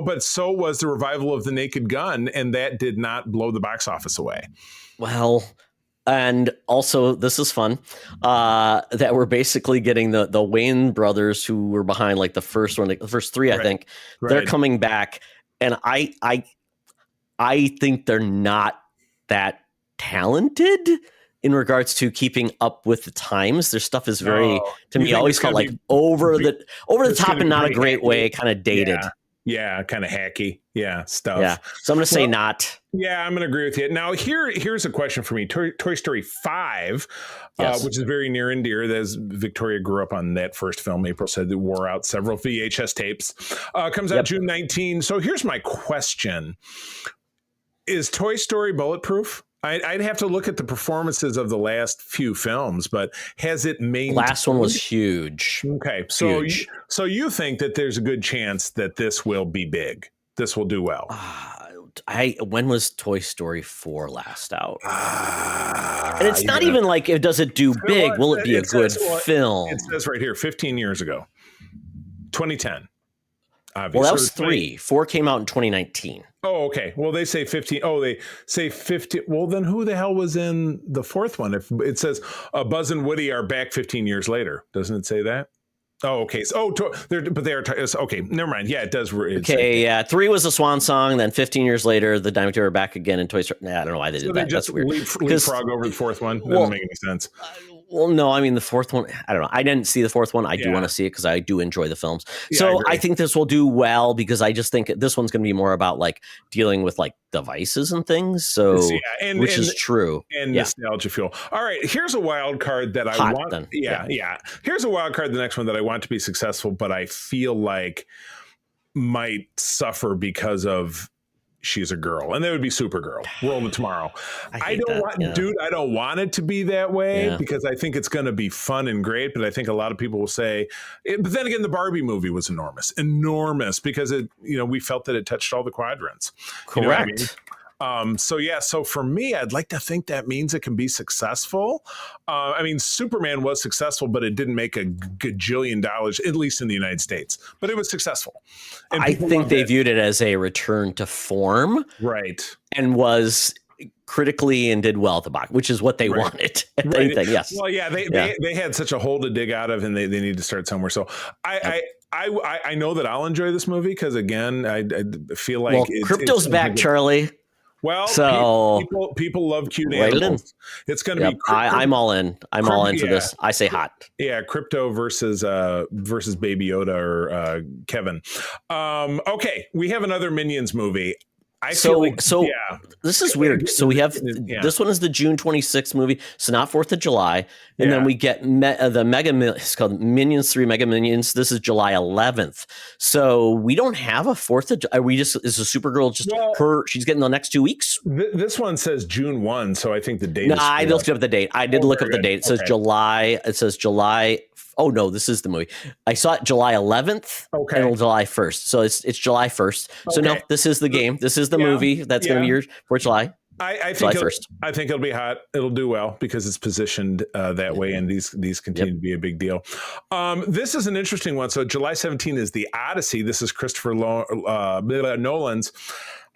But so was the revival of The Naked Gun, and that did not blow the box office away. Well, and also this is fun, that we're basically getting the Wayans brothers, who were behind like the first one, the first 3, I think. They're coming back, and I think they're not that talented in regards to keeping up with the times. Their stuff is very, to me, always felt like over the top and not a great way, kind of dated. Yeah, kind of hacky. Yeah, stuff. Yeah. So I'm going to say not. Yeah, I'm going to agree with you. Now, here's a question for me. Toy Story 5, Yes. which is very near and dear. As Victoria grew up on that first film, April said it wore out several VHS tapes. Comes out June 19. So here's my question. Is Toy Story bulletproof? I'd have to look at the performances of the last few films, but has it maintained? Last one was huge. Okay, so huge. So you think that there's a good chance that this will be big? This will do well. When was Toy Story 4 last out? And it's not even like does it do big? Will it be a good film? It says right here, 15 years ago, 2010. Obviously. Well, that was 3. 4 came out in 2019. Oh, okay. Well, they say 15. Oh, they say 50. Well, then who the hell was in the fourth one? If it says Buzz and Woody are back 15 years later, doesn't it say that? Oh, okay. So, okay. Never mind. Yeah, it does. Okay, yeah. 3 was a swan song. Then 15 years later, the Dinosaurs are back again in Toy Story. I don't know why they did that. They just That's weird. Leapfrog over the fourth one. Doesn't make any sense. Well, no, I mean, the fourth one, I don't know. I didn't see the fourth one. I do want to see it because I do enjoy the films. Yeah, so I think this will do well because I just think this one's going to be more about like dealing with like devices and things. So, which is true. And nostalgia fuel. All right. Here's a wild card that I want. Then. Yeah. Here's a wild card. The next one that I want to be successful, but I feel like might suffer because of she's a girl, and that would be Supergirl, World of Tomorrow. I don't want it to be that way because I think it's going to be fun and great, but I think a lot of people will say, but then again, the Barbie movie was enormous because we felt that it touched all the quadrants. Correct. You know what I mean? So for me, I'd like to think that means it can be successful. I mean, Superman was successful, but it didn't make a gajillion dollars, at least in the United States, but it was successful. And I think they viewed it as a return to form. Right. And was critically and did well at the box, which is what they wanted. Anything, yes. Well, yeah, they had such a hole to dig out of, and they need to start somewhere. So I know that I'll enjoy this movie because, again, I feel like crypto's back, Charlie. Well, so people love cute animals. It's going to be. I'm all in. I'm all in for this. I say hot. Yeah, Crypto versus Baby Yoda or Kevin. Okay, we have another Minions movie. This is weird. So we have this one is the June 26th movie, so not 4th of July, and then we get the Mega. It's called Minions 3 Mega Minions. This is July 11th. So we don't have a 4th of July. Is a Supergirl just she's getting the next 2 weeks? This one says June 1, so I think the date. I looked up the date. I did look up the date. It says July. It says July. Oh no, this is the movie. I saw it July 11th and July 1st. So it's July 1st. So no, this is the game. This is the movie that's going to be yours for July. I think it'll be hot. It'll do well because it's positioned that way, and these continue to be a big deal. This is an interesting one. So July 17 is The Odyssey. This is Christopher Nolan's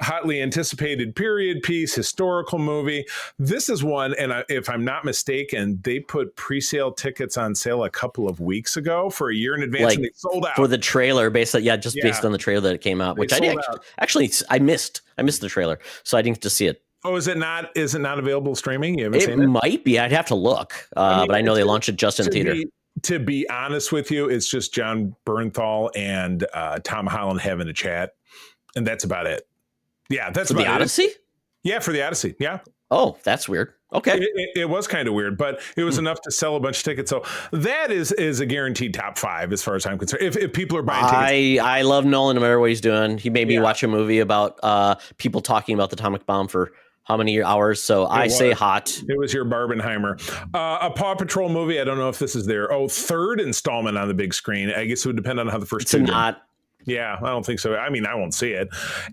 hotly anticipated period piece, historical movie. This is one, and if I'm not mistaken, they put pre-sale tickets on sale a couple of weeks ago for a year in advance, and they sold out for the trailer. Based on the trailer that came out, which I missed. I missed the trailer, so I didn't get to see it. Oh, is it not available streaming? You haven't seen it? It might be. I'd have to look, but I know they launched it just in theater. To be honest with you, it's just John Bernthal and Tom Holland having a chat, and that's about it. Yeah, that's for about the Odyssey. Yeah, for the Odyssey. Yeah. Oh, that's weird. Okay, it was kind of weird, but it was enough to sell a bunch of tickets. So that is a guaranteed top 5 as far as I'm concerned. If people are buying tickets, I love Nolan no matter what he's doing. He made me watch a movie about people talking about the atomic bomb for how many hours? So I say hot. It was your Barbenheimer. A Paw Patrol movie. I don't know if this is their third installment on the big screen. I guess it would depend on how the first two. Yeah, I don't think so. I mean, I won't see it.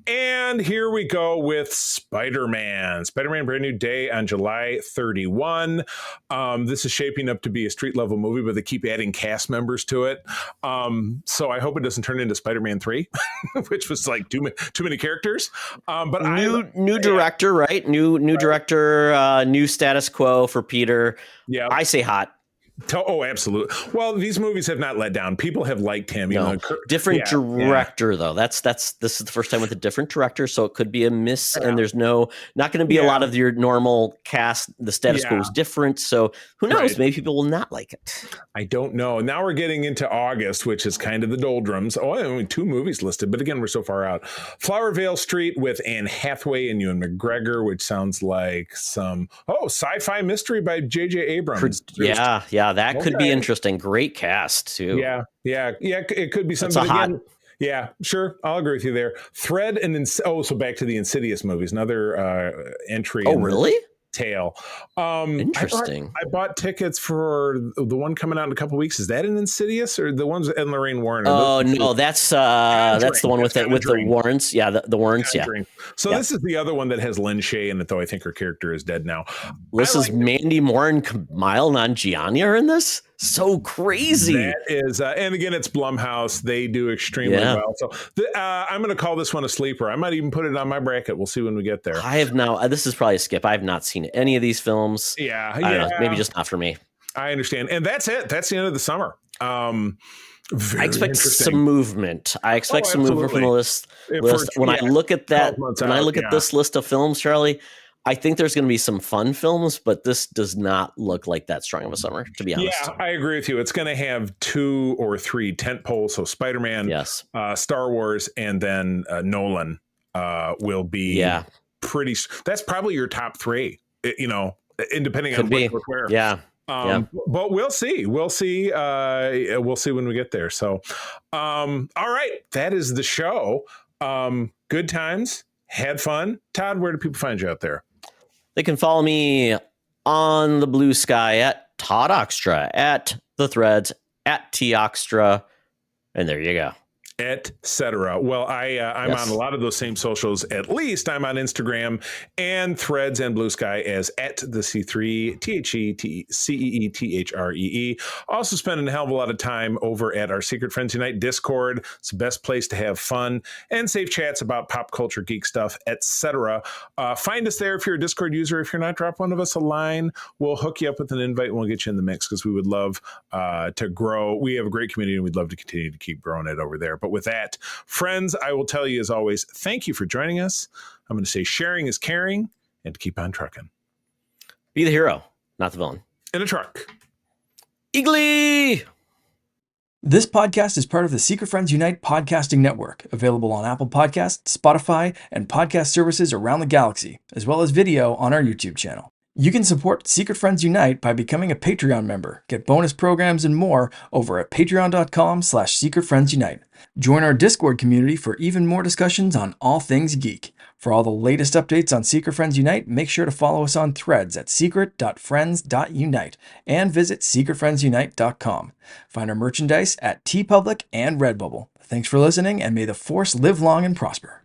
And here we go with Spider-Man. Spider-Man Brand New Day on July 31. This is shaping up to be a street level movie, but they keep adding cast members to it. So I hope it doesn't turn into Spider-Man 3, which was like too many characters. But new director, right? New director, new status quo for Peter. Yeah, I say hot. Oh, absolutely. Well, these movies have not let down. People have liked him. No. Different director, though. This is the first time with a different director, so it could be a miss. And there's not going to be a lot of your normal cast. The status quo is different, so who knows? Right. Maybe people will not like it. I don't know. Now we're getting into August, which is kind of the doldrums. Oh, only 2 movies listed, but again, we're so far out. Flowervale Street with Anne Hathaway and Ewan McGregor, which sounds like some sci-fi mystery by J.J. Abrams. That could be interesting. Great cast too. Yeah. It could be something. Again, yeah, sure. I'll agree with you there. Thread and so back to the Insidious movies. Another entry. Oh, really? Tale. Interesting. I bought tickets for the one coming out in a couple weeks. Is that an Insidious or the ones with Ed and Lorraine Warren? Oh no, that's the one with the Warrens. Yeah, the Warrens. Yeah. So this is the other one that has Lynn Shay in it, though I think her character is dead now. This is Mandy Moore and Kumail Nanjiani are in this. So crazy. That is, and again, it's Blumhouse. They do extremely well. So I'm going to call this one a sleeper. I might even put it on my bracket. We'll see when we get there. I have now. This is probably a skip. I have not seen any of these films. Yeah, I don't know, maybe just not for me. I understand, and that's it. That's the end of the summer. I expect some movement. I expect some movement from the list. When I look at that, when I look at this list of films, Charlie, I think there's going to be some fun films, but this does not look like that strong of a summer, to be honest. Yeah, I agree with you. It's going to have 2 or 3 tent poles. So Spider-Man, Star Wars, and then Nolan will be pretty. That's probably your top 3, depending on what's where. Yeah. But we'll see. We'll see when we get there. So, all right. That is the show. Good times. Had fun. Todd, where do people find you out there? They can follow me on the Blue Sky at Todd Oxtra, at the Threads, at T Oxtra, and there you go. Etc. Well, I'm on a lot of those same socials. At least I'm on Instagram and Threads and Blue Sky as at the C3 TheCeeThree. Also spending a hell of a lot of time over at our Secret Friends Unite Discord. It's the best place to have fun and safe chats about pop culture, geek stuff, etc. Find us there if you're a Discord user. If you're not, drop one of us a line. We'll hook you up with an invite and we'll get you in the mix because we would love to grow. We have a great community and we'd love to continue to keep growing it over there. But with that, friends, I will tell you as always, thank you for joining us. I'm going to say sharing is caring and keep on trucking. Be the hero, not the villain. In a truck. Eagly! This podcast is part of the Secret Friends Unite podcasting network, available on Apple Podcasts, Spotify, and podcast services around the galaxy, as well as video on our YouTube channel. You can support Secret Friends Unite by becoming a Patreon member, get bonus programs and more over at patreon.com/secretfriendsunite. Join our Discord community for even more discussions on all things geek. For all the latest updates on Secret Friends Unite, make sure to follow us on Threads at secret.friends.unite and visit secretfriendsunite.com. Find our merchandise at TeePublic and Redbubble. Thanks for listening, and may the Force live long and prosper.